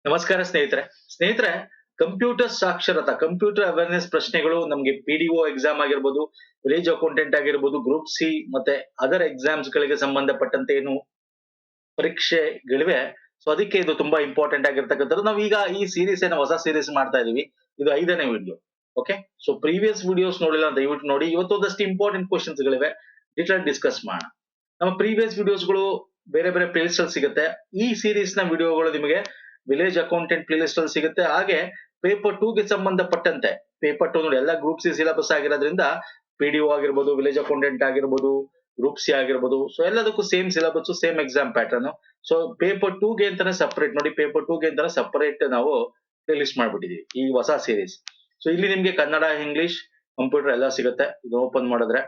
ನಮಸ್ಕಾರ ಸ್ನೇಹಿತರೆ ಕಂಪ್ಯೂಟರ್ ಸಾಕ್ಷರತಾ ಕಂಪ್ಯೂಟರ್ ಅವೇರ್ನೆಸ್ ಪ್ರಶ್ನೆಗಳು ನಮಗೆ ಪಿಡಿಒ ಎಕ್ಸಾಮ್ ಆಗಿರ್ಬೋದು, ವಿಲೇಜ್ ಅಕೌಂಟೆಂಟ್ ಆಗಿರ್ಬೋದು, ಗ್ರೂಪ್ ಸಿ ಮತ್ತೆ ಅದರ್ ಎಕ್ಸಾಮ್ಸ್ ಗಳಿಗೆ ಸಂಬಂಧಪಟ್ಟಂತೆ ಏನು ಪರೀಕ್ಷೆಗಳಿವೆ. ಸೊ ಅದಕ್ಕೆ ಇದು ತುಂಬಾ ಇಂಪಾರ್ಟೆಂಟ್ ಆಗಿರ್ತಕ್ಕಂಥದ್ದು. ನಾವು ಈಗ ಈ ಸೀರೀಸ್ ಏನೋ ಹೊಸ ಸೀರೀಸ್ ಮಾಡ್ತಾ ಇದೀವಿ. ಇದು 5ನೇ video. Okay, so previous videos ನೋಡಿಲ್ಲ ದಯವಿಟ್ಟು ನೋಡಿ. ಇವತ್ತು ಒಂದಷ್ಟು ಇಂಪಾರ್ಟೆಂಟ್ ಕ್ವಶನ್ಸ್ ಗಳಿವೆ, ಡೀಟೇಲ್ ಡಿಸ್ಕಸ್ ಮಾಡೋಣ. ನಮ್ಮ ಪ್ರೀವಿಯಸ್ ವಿಡಿಯೋಸ್ಗಳು ಬೇರೆ ಬೇರೆ ಪ್ಲೇಲಿಸ್ಟ್ ಅಲ್ಲಿ ಸಿಗುತ್ತೆ. ಈ ಸೀರೀಸ್ ನ ವಿಡಿಯೋಗಳು ನಿಮಗೆ ವಿಲೇಜ್ ಅಕೌಂಟೆಂಟ್ ಪ್ಲೇಲಿಸ್ಟ್ ಅಲ್ಲಿ ಸಿಗುತ್ತೆ. ಹಾಗೆ ಪೇಪರ್ 2 ಗೆ ಸಂಬಂಧಪಟ್ಟಂತೆ ಪೇಪರ್ 2 ನೋಡಿ ಎಲ್ಲ ಗ್ರೂಪ್ ಸಿ ಸಿಲೆಬಸ್ ಆಗಿರೋದ್ರಿಂದ ಪಿಡಿಒ ಆಗಿರ್ಬೋದು, ವಿಲೇಜ್ ಅಕೌಂಟೆಂಟ್ ಆಗಿರ್ಬೋದು, ಗ್ರೂಪ್ ಸಿ ಆಗಿರ್ಬೋದು, ಸೊ ಎಲ್ಲದಕ್ಕೂ same syllabus, same exam pattern. So paper 2 ಗೆ ಅಂತಾನೆ ಸಪರೇಟ್ ನೋಡಿ, ಪೇಪರ್ 2 ಗೆ ಅಂತಾನೆ ಸಪರೇಟ್ ನಾವು ಪ್ಲೇಲಿಸ್ಟ್ ಮಾಡ್ಬಿಟ್ಟಿದೀವಿ ಈ ಹೊಸ ಸೀರೀಸ್. ಸೊ ಇಲ್ಲಿ ನಿಮ್ಗೆ ಕನ್ನಡ, ಇಂಗ್ಲಿಷ್, ಕಂಪ್ಯೂಟರ್ ಎಲ್ಲ ಸಿಗುತ್ತೆ. ಇದು ಓಪನ್ ಮಾಡಿದ್ರೆ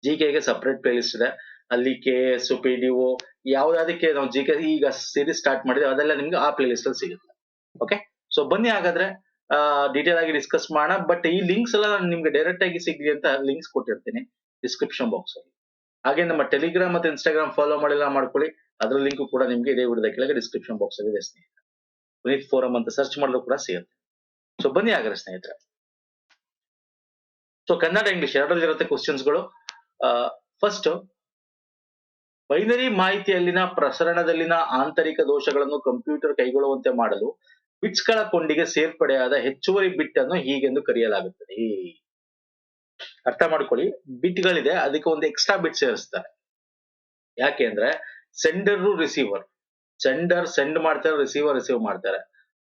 ಜಿಕೆ ಗೆ ಸಪರೇಟ್ ಪ್ಲೇಲಿಸ್ಟ್ ಇದೆ. ಅಲ್ಲಿ KS, PDO ಯಾವ್ದಾದಕ್ಕೆ ನಾವು ಜಿಕೆ ಈಗ ಸೀರೀಸ್ ಸ್ಟಾರ್ಟ್ ಮಾಡಿದ್ರೆ ಅದೆಲ್ಲ ನಿಮ್ಗೆ ಆ ಪ್ಲೇಲಿಸ್ಟ್ ಅಲ್ಲಿ ಸಿಗುತ್ತೆ. ಓಕೆ, ಸೊ ಬನ್ನಿ ಹಾಗಾದ್ರೆ ಡೀಟೇಲ್ ಆಗಿ ಡಿಸ್ಕಸ್ ಮಾಡೋಣ. ಬಟ್ ಈ ಲಿಂಕ್ಸ್ ಎಲ್ಲ ನಾನು ನಿಮ್ಗೆ ಡೈರೆಕ್ಟ್ ಆಗಿ ಸಿಗ್ಲಿ ಅಂತ ಲಿಂಕ್ಸ್ ಕೊಟ್ಟಿರ್ತೀನಿ ಡಿಸ್ಕ್ರಿಪ್ಷನ್ ಬಾಕ್ಸ್ ಅಲ್ಲಿ. ಹಾಗೆ ನಮ್ಮ ಟೆಲಿಗ್ರಾಮ್ ಮತ್ತೆ ಇನ್ಸ್ಟಾಗ್ರಾಮ್ ಫಾಲೋ ಮಾಡಿಲ್ಲ ಮಾಡ್ಕೊಳ್ಳಿ, ಅದ್ರ ಲಿಂಕ್ ಕೂಡ ನಿಮ್ಗೆ ಇದೇ ವಿಡಿಯೋದ ಕೆಳಗೆ ಡಿಸ್ಕ್ರಿಪ್ಷನ್ ಬಾಕ್ಸ್ ಅಲ್ಲಿ ಇದೆ ಸ್ನೇಹಿತರೆ. ಪುನೀತ್ ಫೋರಂ ಅಂತ ಸರ್ಚ್ ಮಾಡಿದ್ರು ಕೂಡ ಸಿಗುತ್ತೆ. ಸೊ ಬನ್ನಿ ಹಾಗಾದ್ರೆ ಸ್ನೇಹಿತರೆ. ಸೊ ಕನ್ನಡ, ಇಂಗ್ಲಿಷ್ ಎರಡರಲ್ಲಿ ಇರುತ್ತೆ ಕ್ವಶನ್ಸ್ ಗಳು. ಫಸ್ಟ್, ಬೈನರಿ ಮಾಹಿತಿಯಲ್ಲಿನ ಪ್ರಸರಣದಲ್ಲಿನ ಆಂತರಿಕ ದೋಷಗಳನ್ನು ಕಂಪ್ಯೂಟರ್ ಕೈಗೊಳ್ಳುವಂತೆ ಮಾಡಲು ಬಿಟ್ಸ್ ಗಳ ಕೊಂಡಿಗೆ ಸೇರ್ಪಡೆಯಾದ ಹೆಚ್ಚುವರಿ ಬಿಟ್ ಅನ್ನು ಹೀಗೆಂದು ಕರೆಯಲಾಗುತ್ತದೆ. ಅರ್ಥ ಮಾಡ್ಕೊಳ್ಳಿ, ಬಿಟ್ ಗಳಿದೆ, ಅದಕ್ಕೆ ಒಂದು ಎಕ್ಸ್ಟ್ರಾ ಬಿಟ್ ಸೇರಿಸ್ತಾರೆ. ಯಾಕೆ ಅಂದ್ರೆ ಸೆಂಡರ್ ರಿಸೀವರ್, ಸೆಂಡರ್ ಸೆಂಡ್ ಮಾಡ್ತಾರೆ, ರಿಸೀವರ್ ರಿಸೀವ್ ಮಾಡ್ತಾರೆ.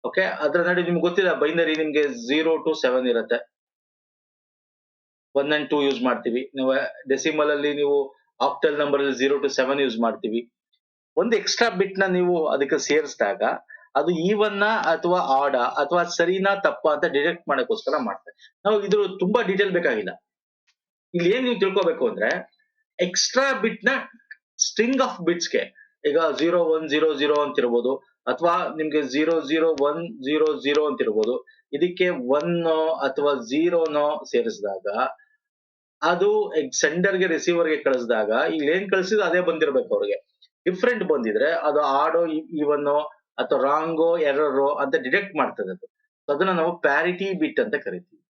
ಓಕೆ, ಅದ್ರ ನಡುವೆ ನಿಮ್ಗೆ ಗೊತ್ತಿಲ್ಲ, ಬೈನರಿ ನಿಮ್ಗೆ 0 to 7 ಇರುತ್ತೆ, 1 and 2 ಯೂಸ್ ಮಾಡ್ತೀವಿ ನೀವು. ಡೆಸಿಮಲ್ ಅಲ್ಲಿ ನೀವು ಆಕ್ಟಲ್ ನಂಬರ್ ಅಲ್ಲಿ 0 to 7 ಯೂಸ್ ಮಾಡ್ತೀವಿ. ಒಂದು ಎಕ್ಸ್ಟ್ರಾ ಬಿಟ್ ನ ನೀವು ಅದಕ್ಕೆ ಸೇರಿಸಿದಾಗ ಅದು ಈವನ್ನ ಅಥವಾ ಆಡ ಅಥವಾ ಸರಿನಾ ತಪ್ಪ ಅಂತ ಡಿಟೆಕ್ಟ್ ಮಾಡಕ್ಕೋಸ್ಕರ ಮಾಡ್ತಾರೆ. ನಾವು ಇದ್ರ ತುಂಬಾ ಡೀಟೇಲ್ ಬೇಕಾಗಿಲ್ಲ. ಇಲ್ಲಿ ಏನ್ ನೀವು ತಿಳ್ಕೊಬೇಕು ಅಂದ್ರೆ ಎಕ್ಸ್ಟ್ರಾ ಬಿಟ್ ನ ಸ್ಟ್ರಿಂಗ್ ಆಫ್ ಬಿಟ್ಸ್ಗೆ ಈಗ 0100 ಅಂತ ಇರ್ಬೋದು, ಅಥವಾ ನಿಮ್ಗೆ 00100 ಅಂತ ಇರ್ಬೋದು. ಇದಕ್ಕೆ 1 ಅಥವಾ 0 ಸೇರಿಸಿದಾಗ ಅದು ಸೆಂಡರ್ ಗೆ ರಿಸೀವರ್ ಗೆ ಕಳಿಸಿದಾಗ ಇಲ್ಲಿ ಏನ್ ಕಳಿಸಿದ್ರೆ ಅದೇ ಬಂದಿರ್ಬೇಕು. ಅವ್ರಿಗೆ ಡಿಫ್ರೆಂಟ್ ಬಂದಿದ್ರೆ ಅದು ಆಡೋ ಇವನ್ನೋ ಅಥವಾ ರಾಂಗೋ ಎರರೋ ಅಂತ ಡಿಟೆಕ್ಟ್ ಮಾಡ್ತದೆ ಅದು. ಅದನ್ನ ನಾವು ಪ್ಯಾರಿಟಿ ಬಿಟ್ ಅಂತ ಕರಿತೀವಿ.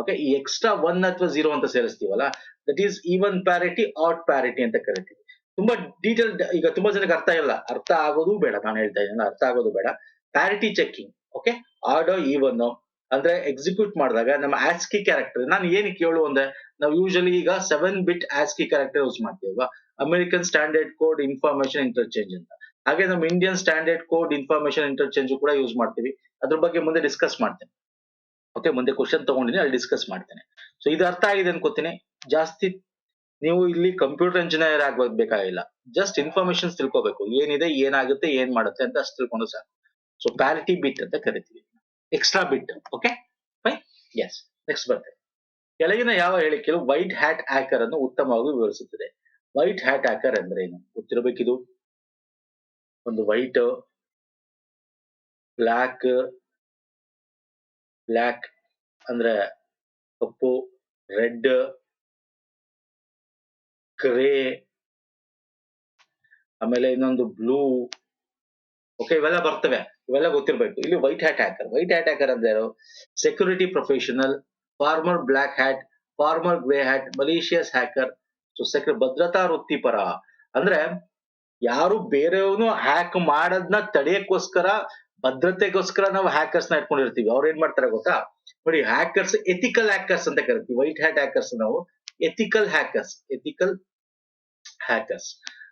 ಓಕೆ, ಈ ಎಕ್ಸ್ಟ್ರಾ 1 ಅಥವಾ 0 ಅಂತ ಸೇರಿಸ್ತೀವಲ್ಲ, that is even parity, odd parity ಅಂತ ಕರಿತೀವಿ. ತುಂಬಾ ಡೀಟೇಲ್ ಈಗ ತುಂಬಾ ಜನಕ್ಕೆ ಅರ್ಥ ಆಗೋದು ಬೇಡ. ನಾನು ಹೇಳ್ತಾ ಇದ್ದೀನಿ, ಅರ್ಥ ಆಗೋದು ಬೇಡ. ಪ್ಯಾರಿಟಿ ಚೆಕಿಂಗ್, ಓಕೆ, ಆಡೋ ಈವನ್ ಅಂದ್ರೆ ಎಕ್ಸಿಕ್ಯೂಟ್ ಮಾಡಿದಾಗ ನಮ್ಮ ಆಸ್ಕಿ ಕ್ಯಾರೆಕ್ಟರ್ ನಾನು ಏನಕ್ಕೆ ಕೇಳು ಅಂದ್ರೆ, ನಾವು ಯೂಶಲಿ ಈಗ 7 ಬಿಟ್ ಆಸ್ಕಿ ಕ್ಯಾರೆಕ್ಟರ್ ಯೂಸ್ ಮಾಡ್ತೀವಿ, American standard code information interchange ಅಂತ. ಹಾಗೆ ನಮ್ಮ Indian standard code information interchange ಕೂಡ ಯೂಸ್ ಮಾಡ್ತೀವಿ. ಅದ್ರ ಬಗ್ಗೆ ಮುಂದೆ ಡಿಸ್ಕಸ್ ಮಾಡ್ತೇನೆ. ಓಕೆ, ಮುಂದೆ ಕ್ವಶನ್ ತಗೊಂಡಿದ್ದೀನಿ, ಅಲ್ಲಿ ಡಿಸ್ಕಸ್ ಮಾಡ್ತೇನೆ. ಸೊ ಇದು ಅರ್ಥ ಆಗಿದೆ ಅನ್ಕೋತೀನಿ. ಜಾಸ್ತಿ ನೀವು ಇಲ್ಲಿ ಕಂಪ್ಯೂಟರ್ ಇಂಜಿನಿಯರ್ ಬೇಕಾಗಿಲ್ಲ, ಜಸ್ಟ್ ಇನ್ಫಾರ್ಮೇಶನ್ಸ್ ತಿಳ್ಕೋಬೇಕು, ಏನಿದೆ, ಏನಾಗುತ್ತೆ, ಏನ್ ಮಾಡುತ್ತೆ ಅಂತ ಅಷ್ಟು ತಿಳ್ಕೊಂಡು ಸಾಕು. ಸೊ ಪ್ಯಾರಿಟಿ ಬಿಟ್ ಅಂತ ಕರಿತೀವಿ, extra bit. Okay fine, yes. Next ಬರ್ತೇನೆ. ಕೆಳಗಿನ ಯಾವ ಹೇಳಿಕೆಯು ವೈಟ್ ಹ್ಯಾಟ್ ಹ್ಯಾಕರ್ ಅನ್ನು ಉತ್ತಮವಾಗಿ ವಿವರಿಸುತ್ತದೆ? ವೈಟ್ ಹ್ಯಾಟ್ ಹ್ಯಾಕರ್ ಅಂದ್ರೆ ಏನು ಗೊತ್ತಿರಬೇಕಿದು. ಒಂದು ವೈಟ್, ಬ್ಲ್ಯಾಕ್ ಅಂದ್ರೆ ಕಪ್ಪು, ರೆಡ್, ಗ್ರೇ, ಆಮೇಲೆ ಇನ್ನೊಂದು ಬ್ಲೂ. ಓಕೆ, ಇವೆಲ್ಲ ಬರ್ತವೆ, ಇವೆಲ್ಲ ಗೊತ್ತಿರ್ಬೇಕು. ಇಲ್ಲಿ ವೈಟ್ ಹ್ಯಾಟ್ ಹ್ಯಾಕರ್ ಅಂದ್ರೆ ಯಾರು? Security professional, former black hat, former grey hat, malicious hacker. So ಭದ್ರತಾ ವೃತ್ತಿಪರ ಅಂದ್ರೆ ಯಾರು ಬೇರೆಯವನು ಹ್ಯಾಕ್ ಮಾಡೋದನ್ನ ತಡೆಯಕ್ಕೋಸ್ಕರ, ಭದ್ರತೆಗೋಸ್ಕರ ನಾವು ಹ್ಯಾಕರ್ಸ್ ನ ಇಟ್ಕೊಂಡಿರ್ತೀವಿ. ಅವ್ರು ಏನ್ ಮಾಡ್ತಾರೆ ಗೊತ್ತಾ ನೋಡಿ, ಹ್ಯಾಕರ್ಸ್ ಎಥಿಕಲ್ ಹ್ಯಾಕರ್ಸ್ ಅಂತ ಕರಿತೀವಿ. ವೈಟ್ ಹ್ಯಾಟ್ ಹ್ಯಾಕರ್ಸ್ ನಾವು ಎಥಿಕಲ್ ಹ್ಯಾಕರ್ಸ್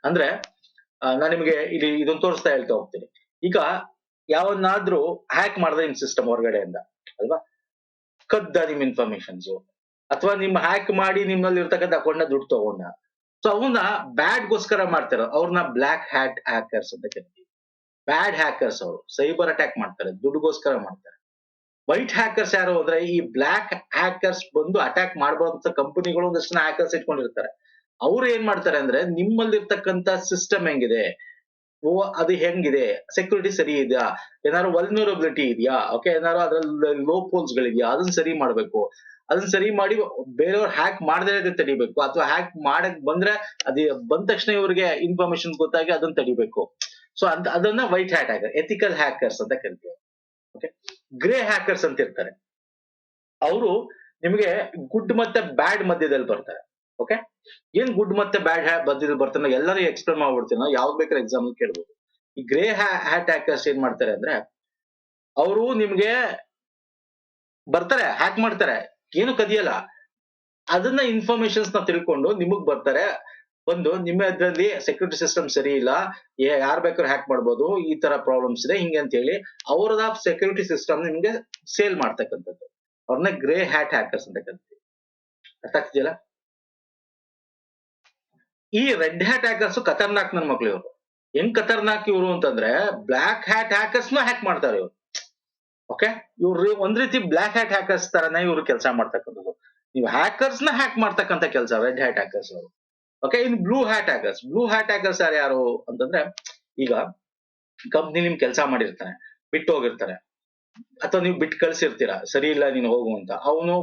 ಅಂದ್ರೆ ನಾನು ನಿಮಗೆ ಇಲ್ಲಿ ಇದೊಂದು ತೋರಿಸ್ತಾ ಹೇಳ್ತಾ ಹೋಗ್ತೀನಿ. ಈಗ ಯಾವನ್ನಾದ್ರೂ ಹ್ಯಾಕ್ ಮಾಡಿದ್ರೆ ನಿಮ್ ಸಿಸ್ಟಮ್ ಹೊರಗಡೆಯಿಂದ ಅಲ್ವಾ, ಕದ್ದ ನಿಮ್ ಇನ್ಫಾರ್ಮೇಶನ್ಸ್, ಅಥವಾ ನಿಮ್ ಹ್ಯಾಕ್ ಮಾಡಿ ನಿಮ್ಮಲ್ಲಿ ಇರ್ತಕ್ಕಂಥ ಅಕೌಂಟ್ ನ ದುಡ್ಡು ತಗೊಂಡ, ಸೊ ಅವನ್ನ ಬ್ಯಾಡ್ ಗೋಸ್ಕರ ಮಾಡ್ತಾರೆ, ಅವ್ರನ್ನ ಬ್ಲ್ಯಾಕ್ ಹ್ಯಾಟ್ ಹ್ಯಾಕರ್ಸ್ ಅಂತ ಕರಿತೀವಿ. ಬ್ಯಾಡ್ ಹ್ಯಾಕರ್ಸ್ ಅವರು ಸೈಬರ್ ಅಟ್ಯಾಕ್ ಮಾಡ್ತಾರೆ, ದುಡ್ಡುಗೋಸ್ಕರ ಮಾಡ್ತಾರೆ. ವೈಟ್ ಹ್ಯಾಕರ್ಸ್ ಯಾರು ಅಂದ್ರೆ ಈ ಬ್ಲ್ಯಾಕ್ ಹ್ಯಾಕರ್ಸ್ ಬಂದು ಅಟ್ಯಾಕ್ ಮಾಡಬಾರ್ದಂತ ಕಂಪನಿಗಳು ಒಂದಷ್ಟು ಹ್ಯಾಕರ್ಸ್ ಇಟ್ಕೊಂಡಿರ್ತಾರೆ. ಅವ್ರು ಏನ್ ಮಾಡ್ತಾರೆ ಅಂದ್ರೆ ನಿಮ್ಮಲ್ಲಿರ್ತಕ್ಕಂಥ ಸಿಸ್ಟಮ್ ಹೆಂಗಿದೆ, ಅದು ಹೆಂಗಿದೆ, ಸೆಕ್ಯೂರಿಟಿ ಸರಿ ಇದೆಯಾ, ಏನಾದ್ರು ವಲ್ನರಬಿಲಿಟಿ ಇದೆಯಾ, ಓಕೆ, ಏನಾದ್ರು ಅದ್ರಲ್ಲಿ ಲೋ ಪೋಲ್ಸ್ ಗಳಿದೆಯಾ, ಅದನ್ನ ಸರಿ ಮಾಡ್ಬೇಕು. ಅದನ್ನ ಸರಿ ಮಾಡಿ ಬೇರೆಯವ್ರು ಹ್ಯಾಕ್ ಮಾಡದೇ ತಡಿಬೇಕು, ಅಥವಾ ಹ್ಯಾಕ್ ಮಾಡಕ್ ಬಂದ್ರೆ ಅದೇ ಬಂದ ತಕ್ಷಣ ಇವ್ರಿಗೆ ಇನ್ಫಾರ್ಮೇಶನ್ ಗೊತ್ತಾಗಿ ಅದನ್ನ ತಡಿಬೇಕು. ಸೊ ಅದನ್ನ white hat hacker, ethical hackers ಅಂತ ಕರಿತೀವಿ. ಓಕೆ, ಗ್ರೇ ಹ್ಯಾಕರ್ಸ್ ಅಂತ ಇರ್ತಾರೆ. ಅವರು ನಿಮಗೆ ಗುಡ್ ಮತ್ತೆ ಬ್ಯಾಡ್ ಮಧ್ಯದಲ್ಲಿ ಬರ್ತಾರೆ. ಓಕೆ, ಏನ್ ಗುಡ್ ಮತ್ತೆ ಬ್ಯಾಡ್ ಮಧ್ಯದಲ್ಲಿ ಬರ್ತಾರೆ ಎಲ್ಲರೂ ಎಕ್ಸ್ಪ್ಲೇನ್ ಮಾಡ್ಬಿಡ್ತೀನಿ, ನಾವು ಯಾವ್ದು ಬೇಕಾದ್ರೆ ಎಕ್ಸಾಂಪಲ್ ಕೇಳ್ಬೋದು. ಈ ಗ್ರೇ ಹ್ಯಾಟ್ ಹ್ಯಾಕರ್ಸ್ ಏನ್ ಮಾಡ್ತಾರೆ ಅಂದ್ರೆ, ಅವರು ನಿಮ್ಗೆ ಬರ್ತಾರೆ, ಹ್ಯಾಕ್ ಮಾಡ್ತಾರೆ, ಏನು ಕದಿಯಲ್ಲ, ಅದನ್ನ ಇನ್ಫಾರ್ಮೇಶನ್ಸ್ ನ ತಿಳ್ಕೊಂಡು ನಿಮಗ್ ಬರ್ತಾರೆ, ಒಂದು ನಿಮ್ಮ ಇದ್ರಲ್ಲಿ ಸೆಕ್ಯೂರಿಟಿ ಸಿಸ್ಟಮ್ ಸರಿ ಇಲ್ಲ, ಯಾರ್ ಬೇಕಾದ್ರೂ ಹ್ಯಾಕ್ ಮಾಡ್ಬೋದು, ಈ ತರ ಪ್ರಾಬ್ಲಮ್ಸ್ ಇದೆ ಹಿಂಗೆ ಅಂತ ಹೇಳಿ ಅವರದ ಸೆಕ್ಯೂರಿಟಿ ಸಿಸ್ಟಮ್ ನಿಮ್ಗೆ ಸೇಲ್ ಮಾಡ್ತಕ್ಕಂಥದ್ದು, ಅವ್ರನ್ನ ಗ್ರೇ ಹ್ಯಾಟ್ ಹ್ಯಾಕರ್ಸ್ ಅಂತ ಕರಿತೀವಿ. ಅರ್ಥ ಆಗ್ತಿದೆಯಲ್ಲ? ಈ ರೆಡ್ ಹ್ಯಾಟ್ ಹ್ಯಾಕರ್ಸ್ ಖತರ್ನಾಕ್ ನನ್ ಮಕ್ಳು ಇವರು. ಹೆಂಗ್ ಖತರ್ನಾಕ್ ಇವರು ಅಂತಂದ್ರೆ, ಬ್ಲಾಕ್ ಹ್ಯಾಟ್ ಹ್ಯಾಕರ್ಸ್ ನ ಹ್ಯಾಕ್ ಮಾಡ್ತಾರೆ ಇವರು. ಓಕೆ, ಇವ್ರು ಒಂದ್ ರೀತಿ ಬ್ಲಾಕ್ ಹ್ಯಾಟ್ ಹ್ಯಾಕರ್ಸ್ ತರನೇ ಇವ್ರು ಕೆಲಸ ಮಾಡ್ತಕ್ಕಂಥದ್ದು. ನೀವು ಹ್ಯಾಕರ್ಸ್ ನ ಹ್ಯಾಕ್ ಮಾಡ್ತಕ್ಕಂಥ ಕೆಲಸ ರೆಡ್ ಹ್ಯಾಟ್ ಹ್ಯಾಕರ್ಸ್ ಅವರು. Okay, in blue hat hackers. Blue hat hackers ಯಾರು ಅಂತಂದ್ರೆ, ಈಗ ಕಂಪ್ನಿ ನಿಮ್ ಕೆಲಸ ಮಾಡಿರ್ತಾನೆ, ಬಿಟ್ಟು ಹೋಗಿರ್ತಾನೆ, ಅಥವಾ ನೀವು ಬಿಟ್ಟು ಕಳ್ಸಿರ್ತೀರಾ, ಸರಿ ಇಲ್ಲ ನೀನು ಹೋಗು ಅಂತ, ಅವನು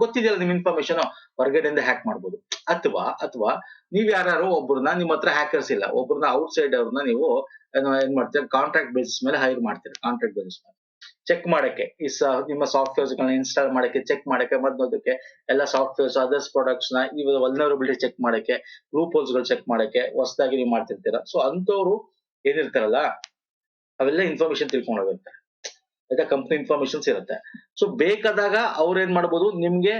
ಗೊತ್ತಿದೆಯಲ್ಲ ನಿಮ್ ಇನ್ಫಾರ್ಮೇಶನ್ ಹೊರಗಡೆಯಿಂದ ಹ್ಯಾಕ್ ಮಾಡ್ಬೋದು. ಅಥವಾ ನೀವ್ ಯಾರು ಒಬ್ಬರನ್ನ, ನಿಮ್ಮ ಹತ್ರ ಹ್ಯಾಕರ್ಸ್ ಇಲ್ಲ, ಒಬ್ಬರನ್ನ ಔಟ್ ಸೈಡ್ ಅವ್ರನ್ನ ನೀವು ಏನ್ ಮಾಡ್ತೀರಾ, ಕಾಂಟ್ರಾಕ್ಟ್ ಬೇಸಿಸ್ ಮೇಲೆ ಹೈರ್ ಮಾಡ್ತೀರಾ. ಕಾಂಟ್ರಾಕ್ಟ್ ಬೇಸಿಸ್ ಮೇಲೆ ಚೆಕ್ ಮಾಡಕ್ಕೆ, ನಿಮ್ಮ ಸಾಫ್ಟ್ವೇರ್ಸ್ ಗಳನ್ನ ಇನ್ಸ್ಟಾಲ್ ಮಾಡಕ್ಕೆ, ಚೆಕ್ ಮಾಡಕ್ಕೆ, ಮೊದಲಕ್ಕೆ ಎಲ್ಲ ಸಾಫ್ಟ್ವೇರ್ಸ್ ಅದರ್ಸ್ ಪ್ರಾಡಕ್ಟ್ಸ್ ನ ಇವಾಗ ವಲ್ನರಬಿಲಿಟಿ ಚೆಕ್ ಮಾಡಕ್ಕೆ, ಲೂಪ್ ಹೋಲ್ಸ್ ಗಳು ಚೆಕ್ ಮಾಡಕ್ಕೆ ಹೊಸದಾಗಿ ನೀವು ಮಾಡ್ತಿರ್ತೀರಾ. ಸೊ ಅಂತವ್ರು ಏನಿರ್ತಾರಲ್ಲ, ಅವೆಲ್ಲ ಇನ್ಫಾರ್ಮೇಶನ್ ತಿಳ್ಕೊಂಡು ಹೋಗಿರ್ತಾರೆ ಆಯ್ತಾ, ಕಂಪ್ನಿ ಇನ್ಫಾರ್ಮೇಶನ್ಸ್ ಇರುತ್ತೆ. ಸೊ ಬೇಕಾದಾಗ ಅವ್ರು ಏನ್ ಮಾಡ್ಬೋದು, ನಿಮ್ಗೆ